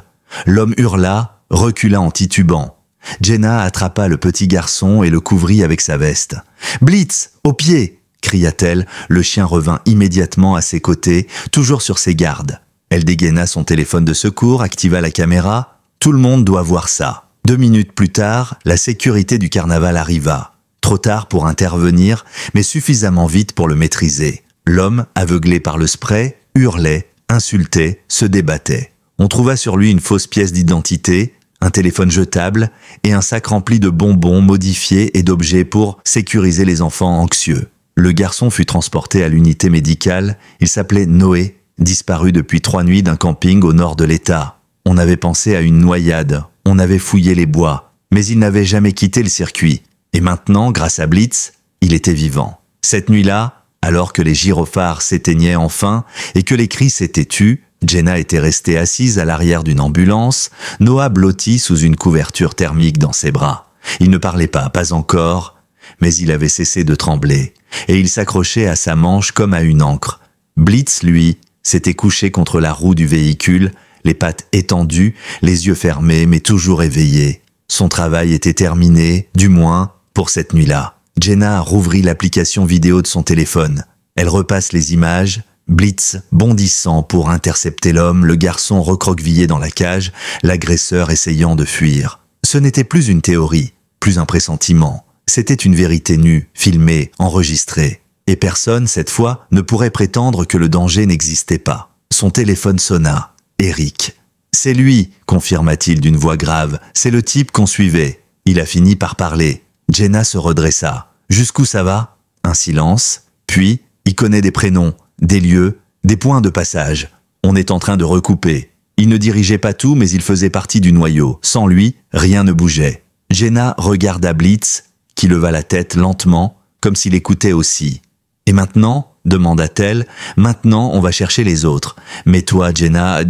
L'homme hurla, recula en titubant. Jenna attrapa le petit garçon et le couvrit avec sa veste. « Blitz, au pied !» cria-t-elle. Le chien revint immédiatement à ses côtés, toujours sur ses gardes. Elle dégaina son téléphone de secours, activa la caméra. Tout le monde doit voir ça. 2 minutes plus tard, la sécurité du carnaval arriva. Trop tard pour intervenir, mais suffisamment vite pour le maîtriser. L'homme, aveuglé par le spray, hurlait, insultait, se débattait. On trouva sur lui une fausse pièce d'identité, un téléphone jetable et un sac rempli de bonbons modifiés et d'objets pour sécuriser les enfants anxieux. Le garçon fut transporté à l'unité médicale. Il s'appelait Noé, disparu depuis 3 nuits d'un camping au nord de l'État. On avait pensé à une noyade, on avait fouillé les bois, mais il n'avait jamais quitté le circuit. Et maintenant, grâce à Blitz, il était vivant. Cette nuit-là, alors que les gyrophares s'éteignaient enfin et que les cris s'étaient tus, Jenna était restée assise à l'arrière d'une ambulance, Noah blotti sous une couverture thermique dans ses bras. Il ne parlait pas encore, mais il avait cessé de trembler, et il s'accrochait à sa manche comme à une ancre. Blitz, lui, s'était couché contre la roue du véhicule, les pattes étendues, les yeux fermés, mais toujours éveillé. Son travail était terminé, du moins, pour cette nuit-là. Jenna rouvrit l'application vidéo de son téléphone. Elle repasse les images, Blitz bondissant pour intercepter l'homme, le garçon recroquevillé dans la cage, l'agresseur essayant de fuir. Ce n'était plus une théorie, plus un pressentiment. C'était une vérité nue, filmée, enregistrée. Et personne, cette fois, ne pourrait prétendre que le danger n'existait pas. Son téléphone sonna. Eric. « C'est lui, confirma-t-il d'une voix grave. C'est le type qu'on suivait. » Il a fini par parler. Jenna se redressa. « Jusqu'où ça va ?» Un silence. Puis, il connaît des prénoms, des lieux, des points de passage. On est en train de recouper. Il ne dirigeait pas tout, mais il faisait partie du noyau. Sans lui, rien ne bougeait. Jenna regarda Blitz, qui leva la tête lentement, comme s'il écoutait aussi. « Et maintenant ?» demanda-t-elle. « Maintenant, on va chercher les autres. Mais toi, Jenna,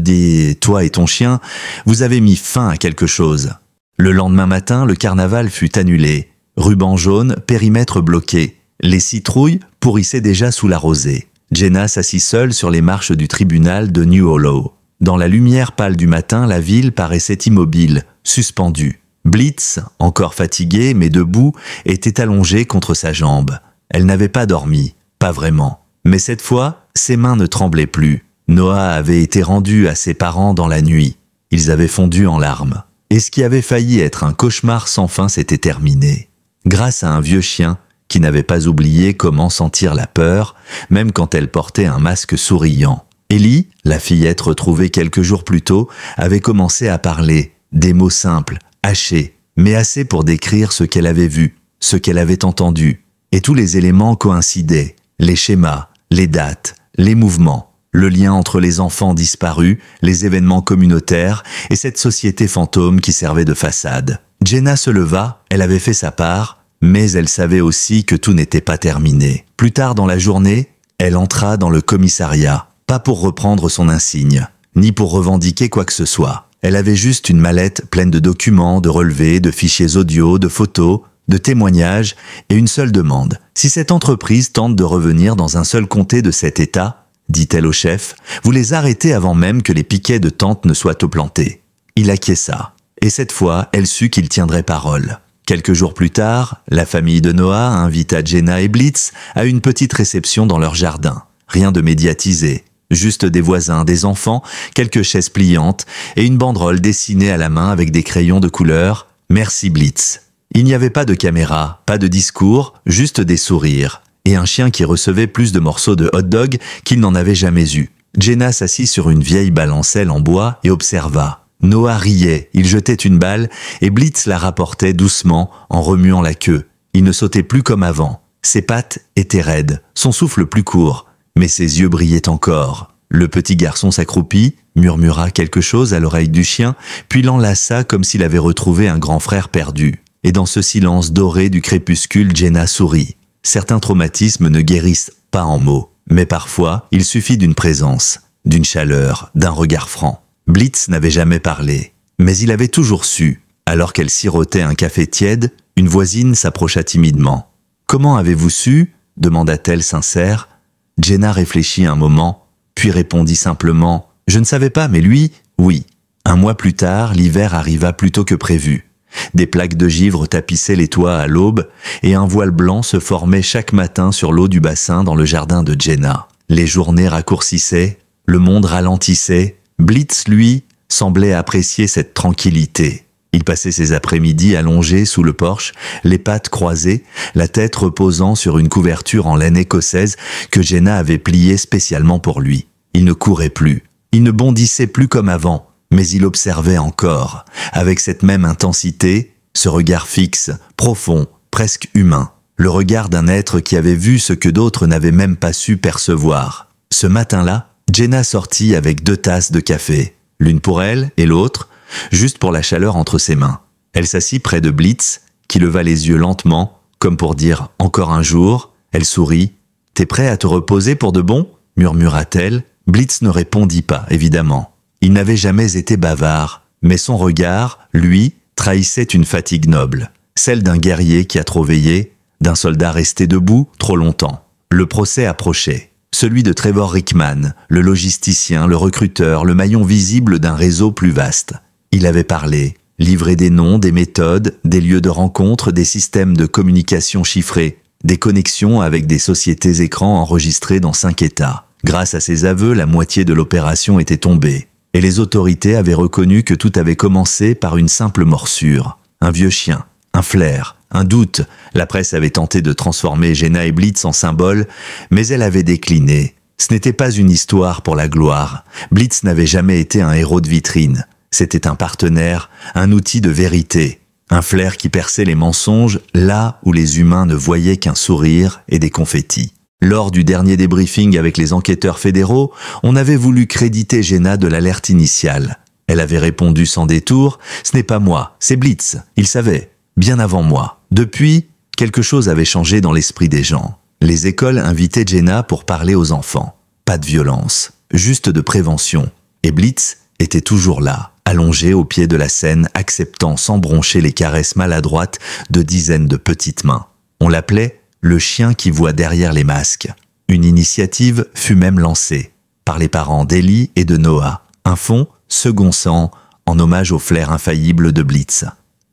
toi et ton chien, vous avez mis fin à quelque chose. » Le lendemain matin, le carnaval fut annulé. Ruban jaune, périmètre bloqué. Les citrouilles pourrissaient déjà sous la rosée. Jenna s'assit seule sur les marches du tribunal de New Hollow. Dans la lumière pâle du matin, la ville paraissait immobile, suspendue. Blitz, encore fatigué mais debout, était allongé contre sa jambe. Elle n'avait pas dormi, pas vraiment. Mais cette fois, ses mains ne tremblaient plus. Noah avait été rendu à ses parents dans la nuit. Ils avaient fondu en larmes. Et ce qui avait failli être un cauchemar sans fin s'était terminé. Grâce à un vieux chien qui n'avait pas oublié comment sentir la peur, même quand elle portait un masque souriant. Ellie, la fillette retrouvée quelques jours plus tôt, avait commencé à parler, des mots simples, hachés, mais assez pour décrire ce qu'elle avait vu, ce qu'elle avait entendu. Et tous les éléments coïncidaient, les schémas, les dates, les mouvements, le lien entre les enfants disparus, les événements communautaires et cette société fantôme qui servait de façade. Jenna se leva, elle avait fait sa part, mais elle savait aussi que tout n'était pas terminé. Plus tard dans la journée, elle entra dans le commissariat, pas pour reprendre son insigne, ni pour revendiquer quoi que ce soit. Elle avait juste une mallette pleine de documents, de relevés, de fichiers audio, de photos, de témoignages et une seule demande. Si cette entreprise tente de revenir dans un seul comté de cet État, dit-elle au chef, vous les arrêtez avant même que les piquets de tente ne soient au planté. Il acquiesça. Et cette fois, elle sut qu'il tiendrait parole. Quelques jours plus tard, la famille de Noah invita Jenna et Blitz à une petite réception dans leur jardin. Rien de médiatisé. Juste des voisins, des enfants, quelques chaises pliantes et une banderole dessinée à la main avec des crayons de couleur « Merci Blitz ». Il n'y avait pas de caméra, pas de discours, juste des sourires. Et un chien qui recevait plus de morceaux de hot-dog qu'il n'en avait jamais eu. Jenna s'assit sur une vieille balancelle en bois et observa. Noah riait, il jetait une balle et Blitz la rapportait doucement en remuant la queue. Il ne sautait plus comme avant. Ses pattes étaient raides, son souffle plus court, mais ses yeux brillaient encore. Le petit garçon s'accroupit, murmura quelque chose à l'oreille du chien, puis l'enlaça comme s'il avait retrouvé un grand frère perdu. Et dans ce silence doré du crépuscule, Jenna sourit. Certains traumatismes ne guérissent pas en mots, mais parfois, il suffit d'une présence, d'une chaleur, d'un regard franc. Blitz n'avait jamais parlé, mais il avait toujours su. Alors qu'elle sirotait un café tiède, une voisine s'approcha timidement. « Comment avez-vous su ?» demanda-t-elle sincère. Jenna réfléchit un moment, puis répondit simplement « Je ne savais pas, mais lui, oui. » Un mois plus tard, l'hiver arriva plus tôt que prévu. Des plaques de givre tapissaient les toits à l'aube et un voile blanc se formait chaque matin sur l'eau du bassin dans le jardin de Jenna. Les journées raccourcissaient, le monde ralentissait. Blitz, lui, semblait apprécier cette tranquillité. Il passait ses après-midi allongé sous le porche, les pattes croisées, la tête reposant sur une couverture en laine écossaise que Jenna avait pliée spécialement pour lui. Il ne courait plus, il ne bondissait plus comme avant, mais il observait encore, avec cette même intensité, ce regard fixe, profond, presque humain, le regard d'un être qui avait vu ce que d'autres n'avaient même pas su percevoir. Ce matin-là, Jenna sortit avec 2 tasses de café, l'une pour elle et l'autre, juste pour la chaleur entre ses mains. Elle s'assit près de Blitz, qui leva les yeux lentement, comme pour dire « encore un jour ». Elle sourit. « T'es prêt à te reposer pour de bon ?» murmura-t-elle. Blitz ne répondit pas, évidemment. Il n'avait jamais été bavard, mais son regard, lui, trahissait une fatigue noble, celle d'un guerrier qui a trop veillé, d'un soldat resté debout trop longtemps. Le procès approchait. Celui de Trevor Rickman, le logisticien, le recruteur, le maillon visible d'un réseau plus vaste. Il avait parlé, livré des noms, des méthodes, des lieux de rencontre, des systèmes de communication chiffrés, des connexions avec des sociétés écrans enregistrées dans 5 États. Grâce à ses aveux, la moitié de l'opération était tombée, et les autorités avaient reconnu que tout avait commencé par une simple morsure. Un vieux chien, un flair, un doute. La presse avait tenté de transformer Jenna et Blitz en symboles, mais elle avait décliné. Ce n'était pas une histoire pour la gloire. Blitz n'avait jamais été un héros de vitrine. C'était un partenaire, un outil de vérité. Un flair qui perçait les mensonges là où les humains ne voyaient qu'un sourire et des confettis. Lors du dernier débriefing avec les enquêteurs fédéraux, on avait voulu créditer Jenna de l'alerte initiale. Elle avait répondu sans détour « Ce n'est pas moi, c'est Blitz, il savait, bien avant moi ». Depuis, quelque chose avait changé dans l'esprit des gens. Les écoles invitaient Jenna pour parler aux enfants. Pas de violence, juste de prévention. Et Blitz était toujours là, allongé au pied de la scène, acceptant sans broncher les caresses maladroites de dizaines de petites mains. On l'appelait le chien qui voit derrière les masques. Une initiative fut même lancée par les parents d'Ellie et de Noah. Un fonds, Second Sang, en hommage au flair infaillible de Blitz.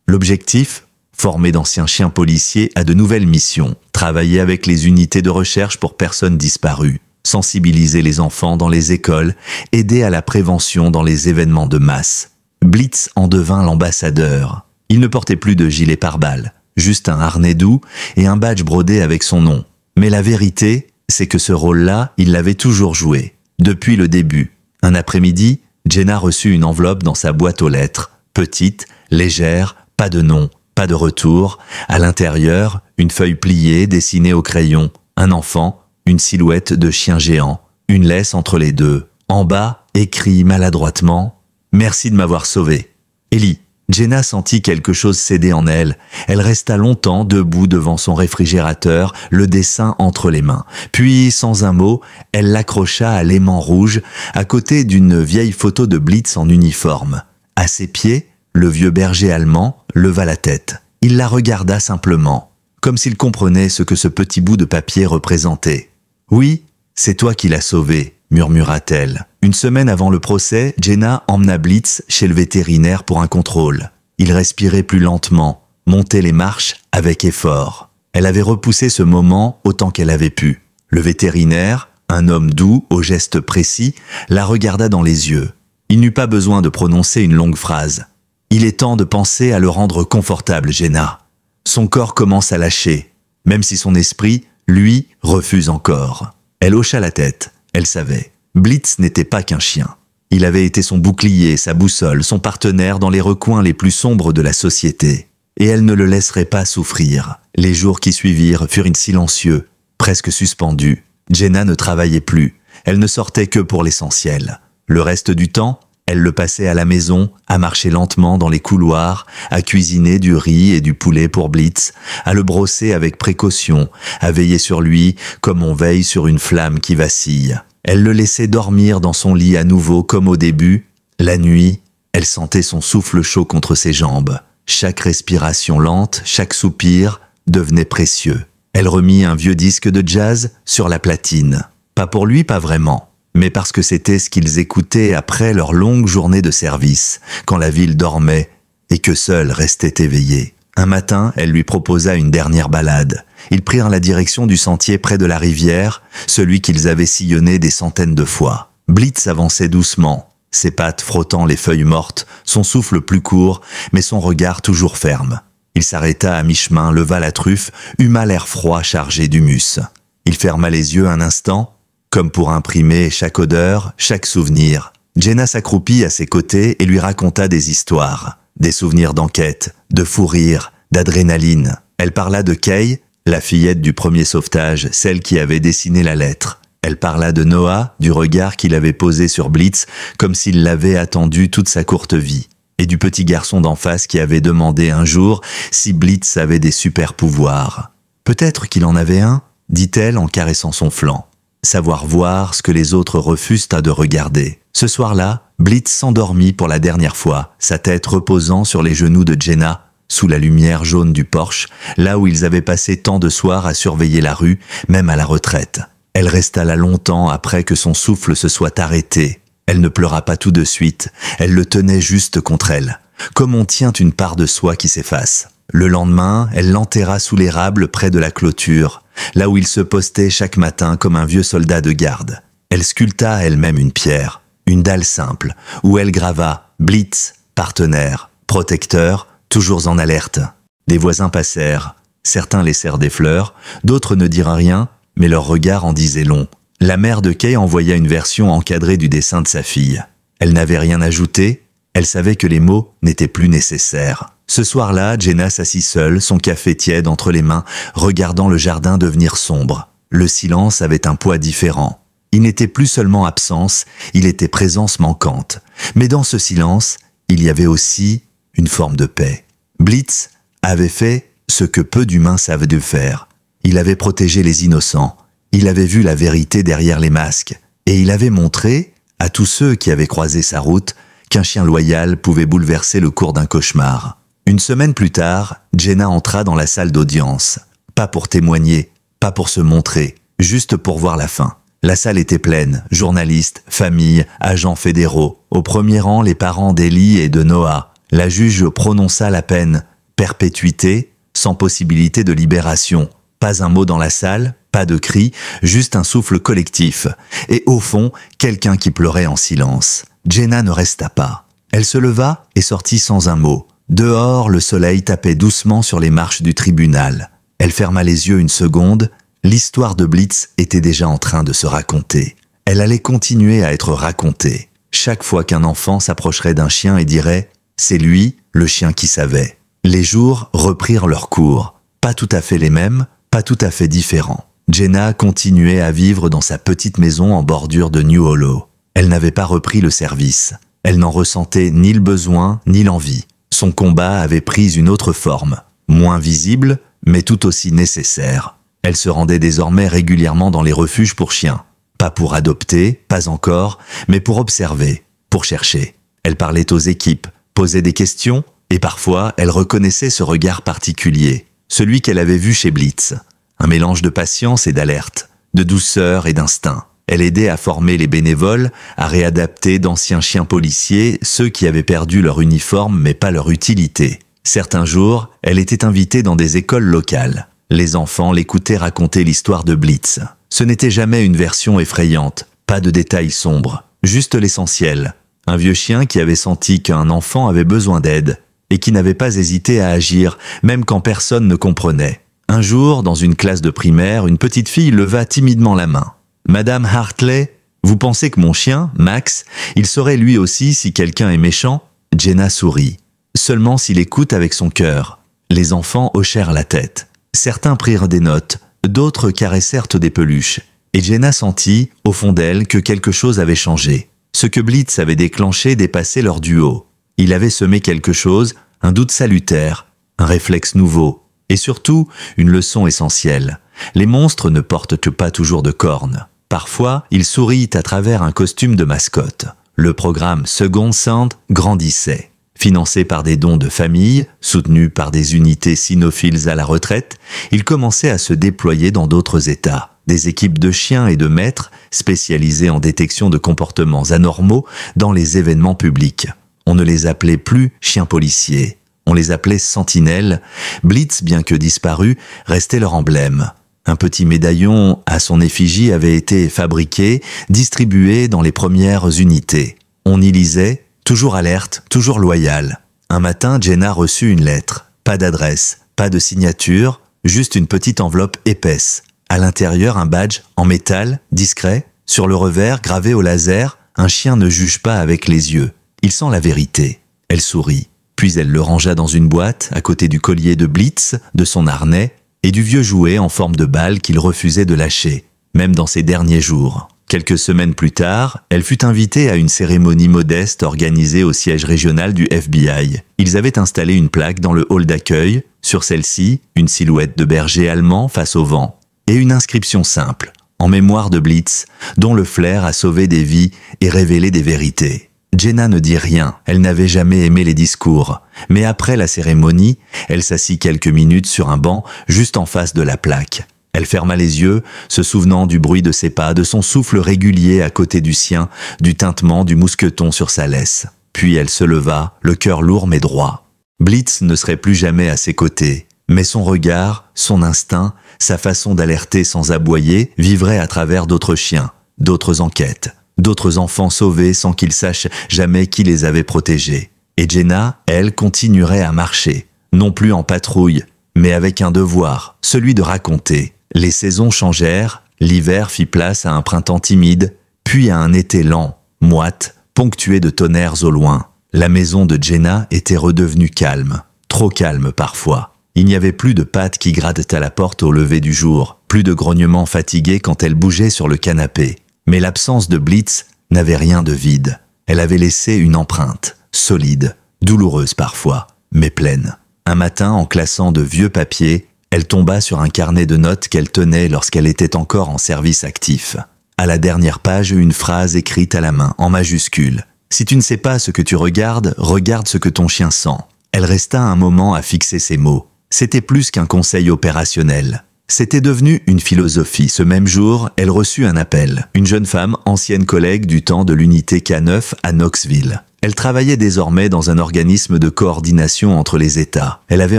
L'objectif, former d'anciens chiens policiers à de nouvelles missions, travailler avec les unités de recherche pour personnes disparues, sensibiliser les enfants dans les écoles, aider à la prévention dans les événements de masse. Blitz en devint l'ambassadeur. Il ne portait plus de gilet pare-balles, juste un harnais doux et un badge brodé avec son nom. Mais la vérité, c'est que ce rôle-là, il l'avait toujours joué. Depuis le début. Un après-midi, Jenna reçut une enveloppe dans sa boîte aux lettres. Petite, légère, pas de nom, pas de retour. À l'intérieur, une feuille pliée dessinée au crayon. Un enfant, une silhouette de chien géant. Une laisse entre les deux. En bas, écrit maladroitement « Merci de m'avoir sauvé. Ellie ». Jenna sentit quelque chose céder en elle. Elle resta longtemps debout devant son réfrigérateur, le dessin entre les mains. Puis, sans un mot, elle l'accrocha à l'aimant rouge, à côté d'une vieille photo de Blitz en uniforme. À ses pieds, le vieux berger allemand leva la tête. Il la regarda simplement, comme s'il comprenait ce que ce petit bout de papier représentait. « Oui, c'est toi qui l'as sauvé », murmura-t-elle. Une semaine avant le procès, Jenna emmena Blitz chez le vétérinaire pour un contrôle. Il respirait plus lentement, montait les marches avec effort. Elle avait repoussé ce moment autant qu'elle avait pu. Le vétérinaire, un homme doux, aux gestes précis, la regarda dans les yeux. Il n'eut pas besoin de prononcer une longue phrase. « Il est temps de penser à le rendre confortable, Jenna. Son corps commence à lâcher, même si son esprit, lui, refuse encore. » Elle hocha la tête. Elle savait. Blitz n'était pas qu'un chien. Il avait été son bouclier, sa boussole, son partenaire dans les recoins les plus sombres de la société. Et elle ne le laisserait pas souffrir. Les jours qui suivirent furent silencieux, presque suspendus. Jenna ne travaillait plus. Elle ne sortait que pour l'essentiel. Le reste du temps, elle le passait à la maison, à marcher lentement dans les couloirs, à cuisiner du riz et du poulet pour Blitz, à le brosser avec précaution, à veiller sur lui comme on veille sur une flamme qui vacille. Elle le laissait dormir dans son lit à nouveau comme au début. La nuit, elle sentait son souffle chaud contre ses jambes. Chaque respiration lente, chaque soupir devenait précieux. Elle remit un vieux disque de jazz sur la platine. Pas pour lui, pas vraiment, mais parce que c'était ce qu'ils écoutaient après leur longue journée de service, quand la ville dormait et que seul restait éveillé. Un matin, elle lui proposa une dernière balade. Ils prirent la direction du sentier près de la rivière, celui qu'ils avaient sillonné des centaines de fois. Blitz avançait doucement, ses pattes frottant les feuilles mortes, son souffle plus court, mais son regard toujours ferme. Il s'arrêta à mi-chemin, leva la truffe, huma l'air froid chargé d'humus. Il ferma les yeux un instant, comme pour imprimer chaque odeur, chaque souvenir. Jenna s'accroupit à ses côtés et lui raconta des histoires, des souvenirs d'enquête, de fou rire, d'adrénaline. Elle parla de Kay, la fillette du premier sauvetage, celle qui avait dessiné la lettre. Elle parla de Noah, du regard qu'il avait posé sur Blitz, comme s'il l'avait attendu toute sa courte vie, et du petit garçon d'en face qui avait demandé un jour si Blitz avait des super pouvoirs. « Peut-être qu'il en avait un » dit-elle en caressant son flanc. savoir voir ce que les autres refusent de regarder. Ce soir-là, Blitz s'endormit pour la dernière fois, sa tête reposant sur les genoux de Jenna, sous la lumière jaune du porche, là où ils avaient passé tant de soirs à surveiller la rue, même à la retraite. Elle resta là longtemps après que son souffle se soit arrêté. Elle ne pleura pas tout de suite, elle le tenait juste contre elle, comme on tient une part de soi qui s'efface. Le lendemain, elle l'enterra sous l'érable près de la clôture, là où il se postait chaque matin comme un vieux soldat de garde. Elle sculpta elle-même une pierre, une dalle simple, où elle grava « Blitz, partenaire, protecteur, toujours en alerte ». Des voisins passèrent, certains laissèrent des fleurs, d'autres ne dirent rien, mais leur regard en disait long. La mère de Kay envoya une version encadrée du dessin de sa fille. Elle n'avait rien ajouté, elle savait que les mots n'étaient plus nécessaires. Ce soir-là, Jenna s'assit seule, son café tiède entre les mains, regardant le jardin devenir sombre. Le silence avait un poids différent. Il n'était plus seulement absence, il était présence manquante. Mais dans ce silence, il y avait aussi une forme de paix. Blitz avait fait ce que peu d'humains savent de faire. Il avait protégé les innocents. Il avait vu la vérité derrière les masques. Et il avait montré, à tous ceux qui avaient croisé sa route, qu'un chien loyal pouvait bouleverser le cours d'un cauchemar. Une semaine plus tard, Jenna entra dans la salle d'audience. Pas pour témoigner, pas pour se montrer, juste pour voir la fin. La salle était pleine, journalistes, familles, agents fédéraux. Au premier rang, les parents d'Ellie et de Noah. La juge prononça la peine, perpétuité, sans possibilité de libération. Pas un mot dans la salle, pas de cri, juste un souffle collectif. Et au fond, quelqu'un qui pleurait en silence. Jenna ne resta pas. Elle se leva et sortit sans un mot. Dehors, le soleil tapait doucement sur les marches du tribunal. Elle ferma les yeux une seconde. L'histoire de Blitz était déjà en train de se raconter. Elle allait continuer à être racontée. Chaque fois qu'un enfant s'approcherait d'un chien et dirait « C'est lui, le chien qui savait ». Les jours reprirent leur cours. Pas tout à fait les mêmes, pas tout à fait différents. Jenna continuait à vivre dans sa petite maison en bordure de New Hollow. Elle n'avait pas repris le service. Elle n'en ressentait ni le besoin, ni l'envie. Son combat avait pris une autre forme, moins visible, mais tout aussi nécessaire. Elle se rendait désormais régulièrement dans les refuges pour chiens. Pas pour adopter, pas encore, mais pour observer, pour chercher. Elle parlait aux équipes, posait des questions, et parfois elle reconnaissait ce regard particulier, celui qu'elle avait vu chez Blitz. Un mélange de patience et d'alerte, de douceur et d'instinct. Elle aidait à former les bénévoles, à réadapter d'anciens chiens policiers, ceux qui avaient perdu leur uniforme mais pas leur utilité. Certains jours, elle était invitée dans des écoles locales. Les enfants l'écoutaient raconter l'histoire de Blitz. Ce n'était jamais une version effrayante, pas de détails sombres, juste l'essentiel. Un vieux chien qui avait senti qu'un enfant avait besoin d'aide et qui n'avait pas hésité à agir, même quand personne ne comprenait. Un jour, dans une classe de primaire, une petite fille leva timidement la main. « Madame Hartley, vous pensez que mon chien, Max, il saurait lui aussi si quelqu'un est méchant ?» Jenna sourit. « Seulement s'il écoute avec son cœur. » Les enfants hochèrent la tête. Certains prirent des notes, d'autres caressèrent des peluches. Et Jenna sentit, au fond d'elle, que quelque chose avait changé. Ce que Blitz avait déclenché dépassait leur duo. Il avait semé quelque chose, un doute salutaire, un réflexe nouveau. Et surtout, une leçon essentielle. Les monstres ne portent que pas toujours de cornes. Parfois, ils sourient à travers un costume de mascotte. Le programme Second Sound grandissait. Financé par des dons de famille, soutenu par des unités cynophiles à la retraite, il commençait à se déployer dans d'autres États. Des équipes de chiens et de maîtres spécialisées en détection de comportements anormaux dans les événements publics. On ne les appelait plus chiens policiers. On les appelait sentinelles. Blitz, bien que disparu, restait leur emblème. Un petit médaillon à son effigie avait été fabriqué, distribué dans les premières unités. On y lisait « Toujours alerte, toujours loyal ». Un matin, Jenna reçut une lettre. Pas d'adresse, pas de signature, juste une petite enveloppe épaisse. À l'intérieur, un badge en métal, discret. Sur le revers, gravé au laser, un chien ne juge pas avec les yeux. Il sent la vérité. Elle sourit. Puis elle le rangea dans une boîte, à côté du collier de Blitz, de son harnais, et du vieux jouet en forme de balle qu'il refusait de lâcher, même dans ses derniers jours. Quelques semaines plus tard, elle fut invitée à une cérémonie modeste organisée au siège régional du FBI. Ils avaient installé une plaque dans le hall d'accueil, sur celle-ci, une silhouette de berger allemand face au vent, et une inscription simple, en mémoire de Blitz, dont le flair a sauvé des vies et révélé des vérités. Jenna ne dit rien, elle n'avait jamais aimé les discours. Mais après la cérémonie, elle s'assit quelques minutes sur un banc juste en face de la plaque. Elle ferma les yeux, se souvenant du bruit de ses pas, de son souffle régulier à côté du sien, du tintement du mousqueton sur sa laisse. Puis elle se leva, le cœur lourd mais droit. Blitz ne serait plus jamais à ses côtés. Mais son regard, son instinct, sa façon d'alerter sans aboyer vivrait à travers d'autres chiens, d'autres enquêtes, d'autres enfants sauvés sans qu'ils sachent jamais qui les avait protégés. Et Jenna, elle, continuerait à marcher, non plus en patrouille, mais avec un devoir, celui de raconter. Les saisons changèrent, l'hiver fit place à un printemps timide, puis à un été lent, moite, ponctué de tonnerres au loin. La maison de Jenna était redevenue calme, trop calme parfois. Il n'y avait plus de pattes qui grattent à la porte au lever du jour, plus de grognements fatigués quand elle bougeait sur le canapé. Mais l'absence de Blitz n'avait rien de vide. Elle avait laissé une empreinte, solide, douloureuse parfois, mais pleine. Un matin, en classant de vieux papiers, elle tomba sur un carnet de notes qu'elle tenait lorsqu'elle était encore en service actif. À la dernière page, une phrase écrite à la main, en majuscule. « Si tu ne sais pas ce que tu regardes, regarde ce que ton chien sent. » Elle resta un moment à fixer ces mots. C'était plus qu'un conseil opérationnel. C'était devenu une philosophie. Ce même jour, elle reçut un appel. Une jeune femme, ancienne collègue du temps de l'unité K9 à Knoxville. Elle travaillait désormais dans un organisme de coordination entre les États. Elle avait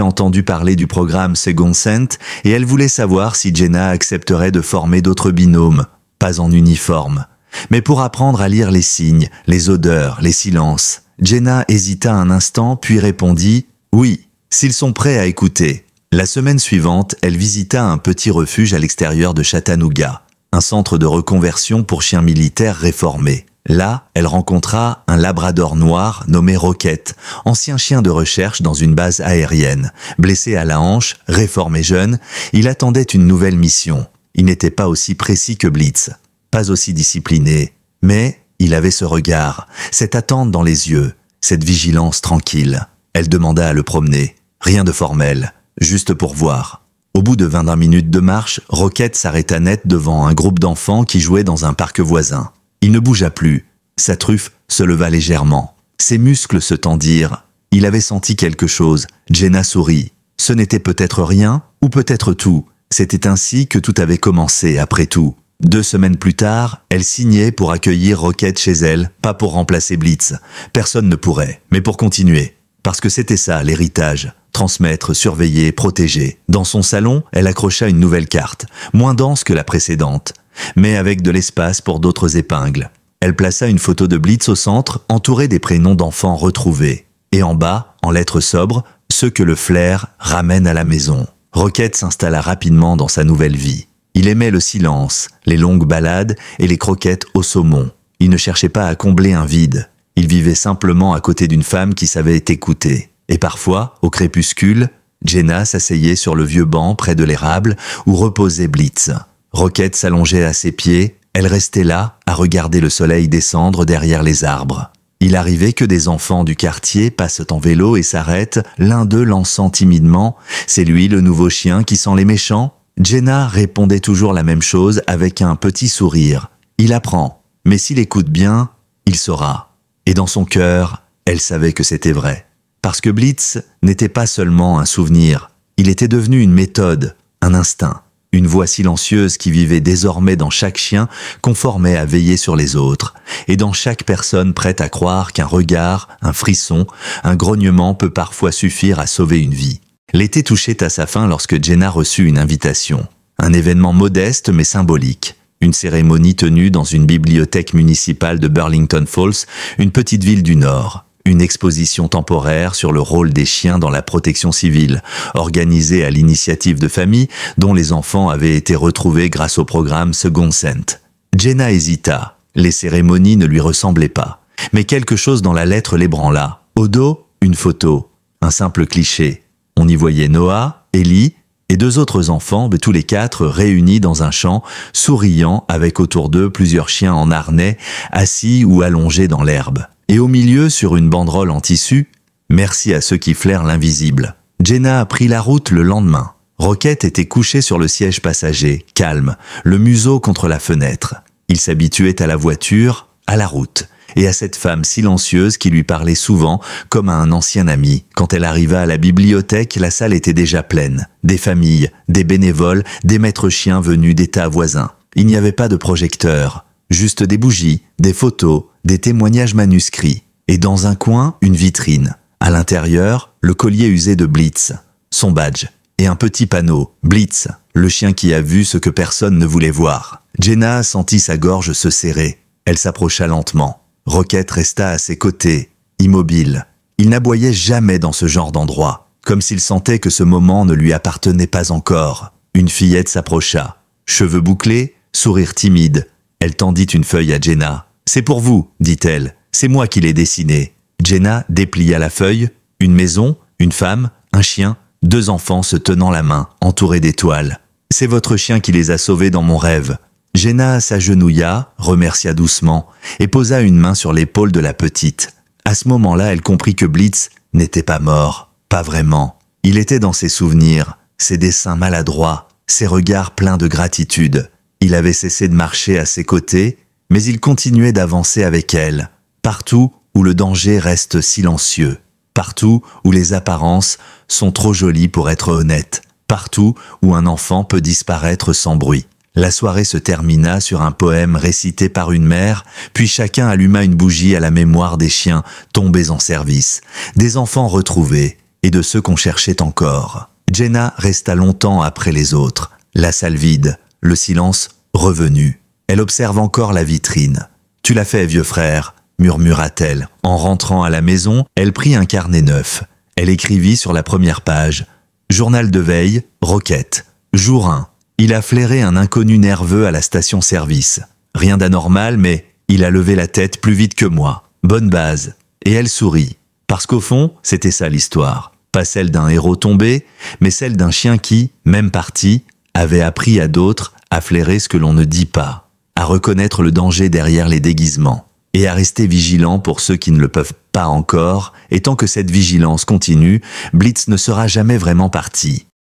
entendu parler du programme Second Scent et elle voulait savoir si Jenna accepterait de former d'autres binômes, pas en uniforme, mais pour apprendre à lire les signes, les odeurs, les silences. Jenna hésita un instant puis répondit « Oui ». S'ils sont prêts à écouter. La semaine suivante, elle visita un petit refuge à l'extérieur de Chattanooga, un centre de reconversion pour chiens militaires réformés. Là, elle rencontra un labrador noir nommé Rocket, ancien chien de recherche dans une base aérienne. Blessé à la hanche, réformé jeune, il attendait une nouvelle mission. Il n'était pas aussi précis que Blitz, pas aussi discipliné, mais il avait ce regard, cette attente dans les yeux, cette vigilance tranquille. Elle demanda à le promener. Rien de formel, juste pour voir. Au bout de 21 minutes de marche, Rocket s'arrêta net devant un groupe d'enfants qui jouaient dans un parc voisin. Il ne bougea plus. Sa truffe se leva légèrement. Ses muscles se tendirent. Il avait senti quelque chose. Jenna sourit. Ce n'était peut-être rien, ou peut-être tout. C'était ainsi que tout avait commencé, après tout. 2 semaines plus tard, elle signait pour accueillir Rocket chez elle, pas pour remplacer Blitz. Personne ne pourrait, mais pour continuer. Parce que c'était ça, l'héritage. Transmettre, surveiller, protéger. Dans son salon, elle accrocha une nouvelle carte, moins dense que la précédente, mais avec de l'espace pour d'autres épingles. Elle plaça une photo de Blitz au centre, entourée des prénoms d'enfants retrouvés. Et en bas, en lettres sobres, ceux que le flair ramène à la maison. Rocket s'installa rapidement dans sa nouvelle vie. Il aimait le silence, les longues balades et les croquettes au saumon. Il ne cherchait pas à combler un vide. Il vivait simplement à côté d'une femme qui savait écouter. Et parfois, au crépuscule, Jenna s'asseyait sur le vieux banc près de l'érable où reposait Blitz. Rocket s'allongeait à ses pieds, elle restait là, à regarder le soleil descendre derrière les arbres. Il arrivait que des enfants du quartier passent en vélo et s'arrêtent, l'un d'eux lançant timidement « C'est lui le nouveau chien qui sent les méchants ?» Jenna répondait toujours la même chose avec un petit sourire. Il apprend, mais s'il écoute bien, il saura. Et dans son cœur, elle savait que c'était vrai. Parce que Blitz n'était pas seulement un souvenir, il était devenu une méthode, un instinct, une voix silencieuse qui vivait désormais dans chaque chien conformé à veiller sur les autres, et dans chaque personne prête à croire qu'un regard, un frisson, un grognement peut parfois suffire à sauver une vie. L'été touchait à sa fin lorsque Jenna reçut une invitation. Un événement modeste mais symbolique. Une cérémonie tenue dans une bibliothèque municipale de Burlington Falls, une petite ville du Nord. Une exposition temporaire sur le rôle des chiens dans la protection civile, organisée à l'initiative de familles dont les enfants avaient été retrouvés grâce au programme Second Scent. Jenna hésita. Les cérémonies ne lui ressemblaient pas. Mais quelque chose dans la lettre l'ébranla. Au dos, une photo. Un simple cliché. On y voyait Noah, Ellie et 2 autres enfants, tous les 4 réunis dans un champ, souriant avec autour d'eux plusieurs chiens en harnais, assis ou allongés dans l'herbe. Et au milieu, sur une banderole en tissu, « Merci à ceux qui flairent l'invisible ». Jenna a pris la route le lendemain. Roquette était couché sur le siège passager, calme, le museau contre la fenêtre. Il s'habituait à la voiture, à la route, et à cette femme silencieuse qui lui parlait souvent comme à un ancien ami. Quand elle arriva à la bibliothèque, la salle était déjà pleine. Des familles, des bénévoles, des maîtres chiens venus d'états voisins. Il n'y avait pas de projecteur, juste des bougies, des photos, des témoignages manuscrits. Et dans un coin, une vitrine. À l'intérieur, le collier usé de Blitz, son badge, et un petit panneau, Blitz, le chien qui a vu ce que personne ne voulait voir. Jenna sentit sa gorge se serrer. Elle s'approcha lentement. Roquette resta à ses côtés, immobile. Il n'aboyait jamais dans ce genre d'endroit, comme s'il sentait que ce moment ne lui appartenait pas encore. Une fillette s'approcha. Cheveux bouclés, sourire timide. Elle tendit une feuille à Jenna. « C'est pour vous, dit-elle. C'est moi qui l'ai dessiné. » Jenna déplia la feuille. Une maison, une femme, un chien, 2 enfants se tenant la main, entourés d'étoiles. « C'est votre chien qui les a sauvés dans mon rêve. » Jenna s'agenouilla, remercia doucement et posa une main sur l'épaule de la petite. À ce moment-là, elle comprit que Blitz n'était pas mort, pas vraiment. Il était dans ses souvenirs, ses dessins maladroits, ses regards pleins de gratitude. Il avait cessé de marcher à ses côtés, mais il continuait d'avancer avec elle, partout où le danger reste silencieux, partout où les apparences sont trop jolies pour être honnêtes, partout où un enfant peut disparaître sans bruit. La soirée se termina sur un poème récité par une mère, puis chacun alluma une bougie à la mémoire des chiens tombés en service, des enfants retrouvés et de ceux qu'on cherchait encore. Jenna resta longtemps après les autres, la salle vide, le silence revenu. Elle observe encore la vitrine. « Tu l'as fait, vieux frère », murmura-t-elle. En rentrant à la maison, elle prit un carnet neuf. Elle écrivit sur la première page « Journal de veille, Roquette. Jour 1. Il a flairé un inconnu nerveux à la station-service. Rien d'anormal, mais il a levé la tête plus vite que moi. Bonne base. » Et elle sourit. Parce qu'au fond, c'était ça l'histoire. Pas celle d'un héros tombé, mais celle d'un chien qui, même parti, avait appris à d'autres à flairer ce que l'on ne dit pas, à reconnaître le danger derrière les déguisements, et à rester vigilant pour ceux qui ne le peuvent pas encore, et tant que cette vigilance continue, Blitz ne sera jamais vraiment parti.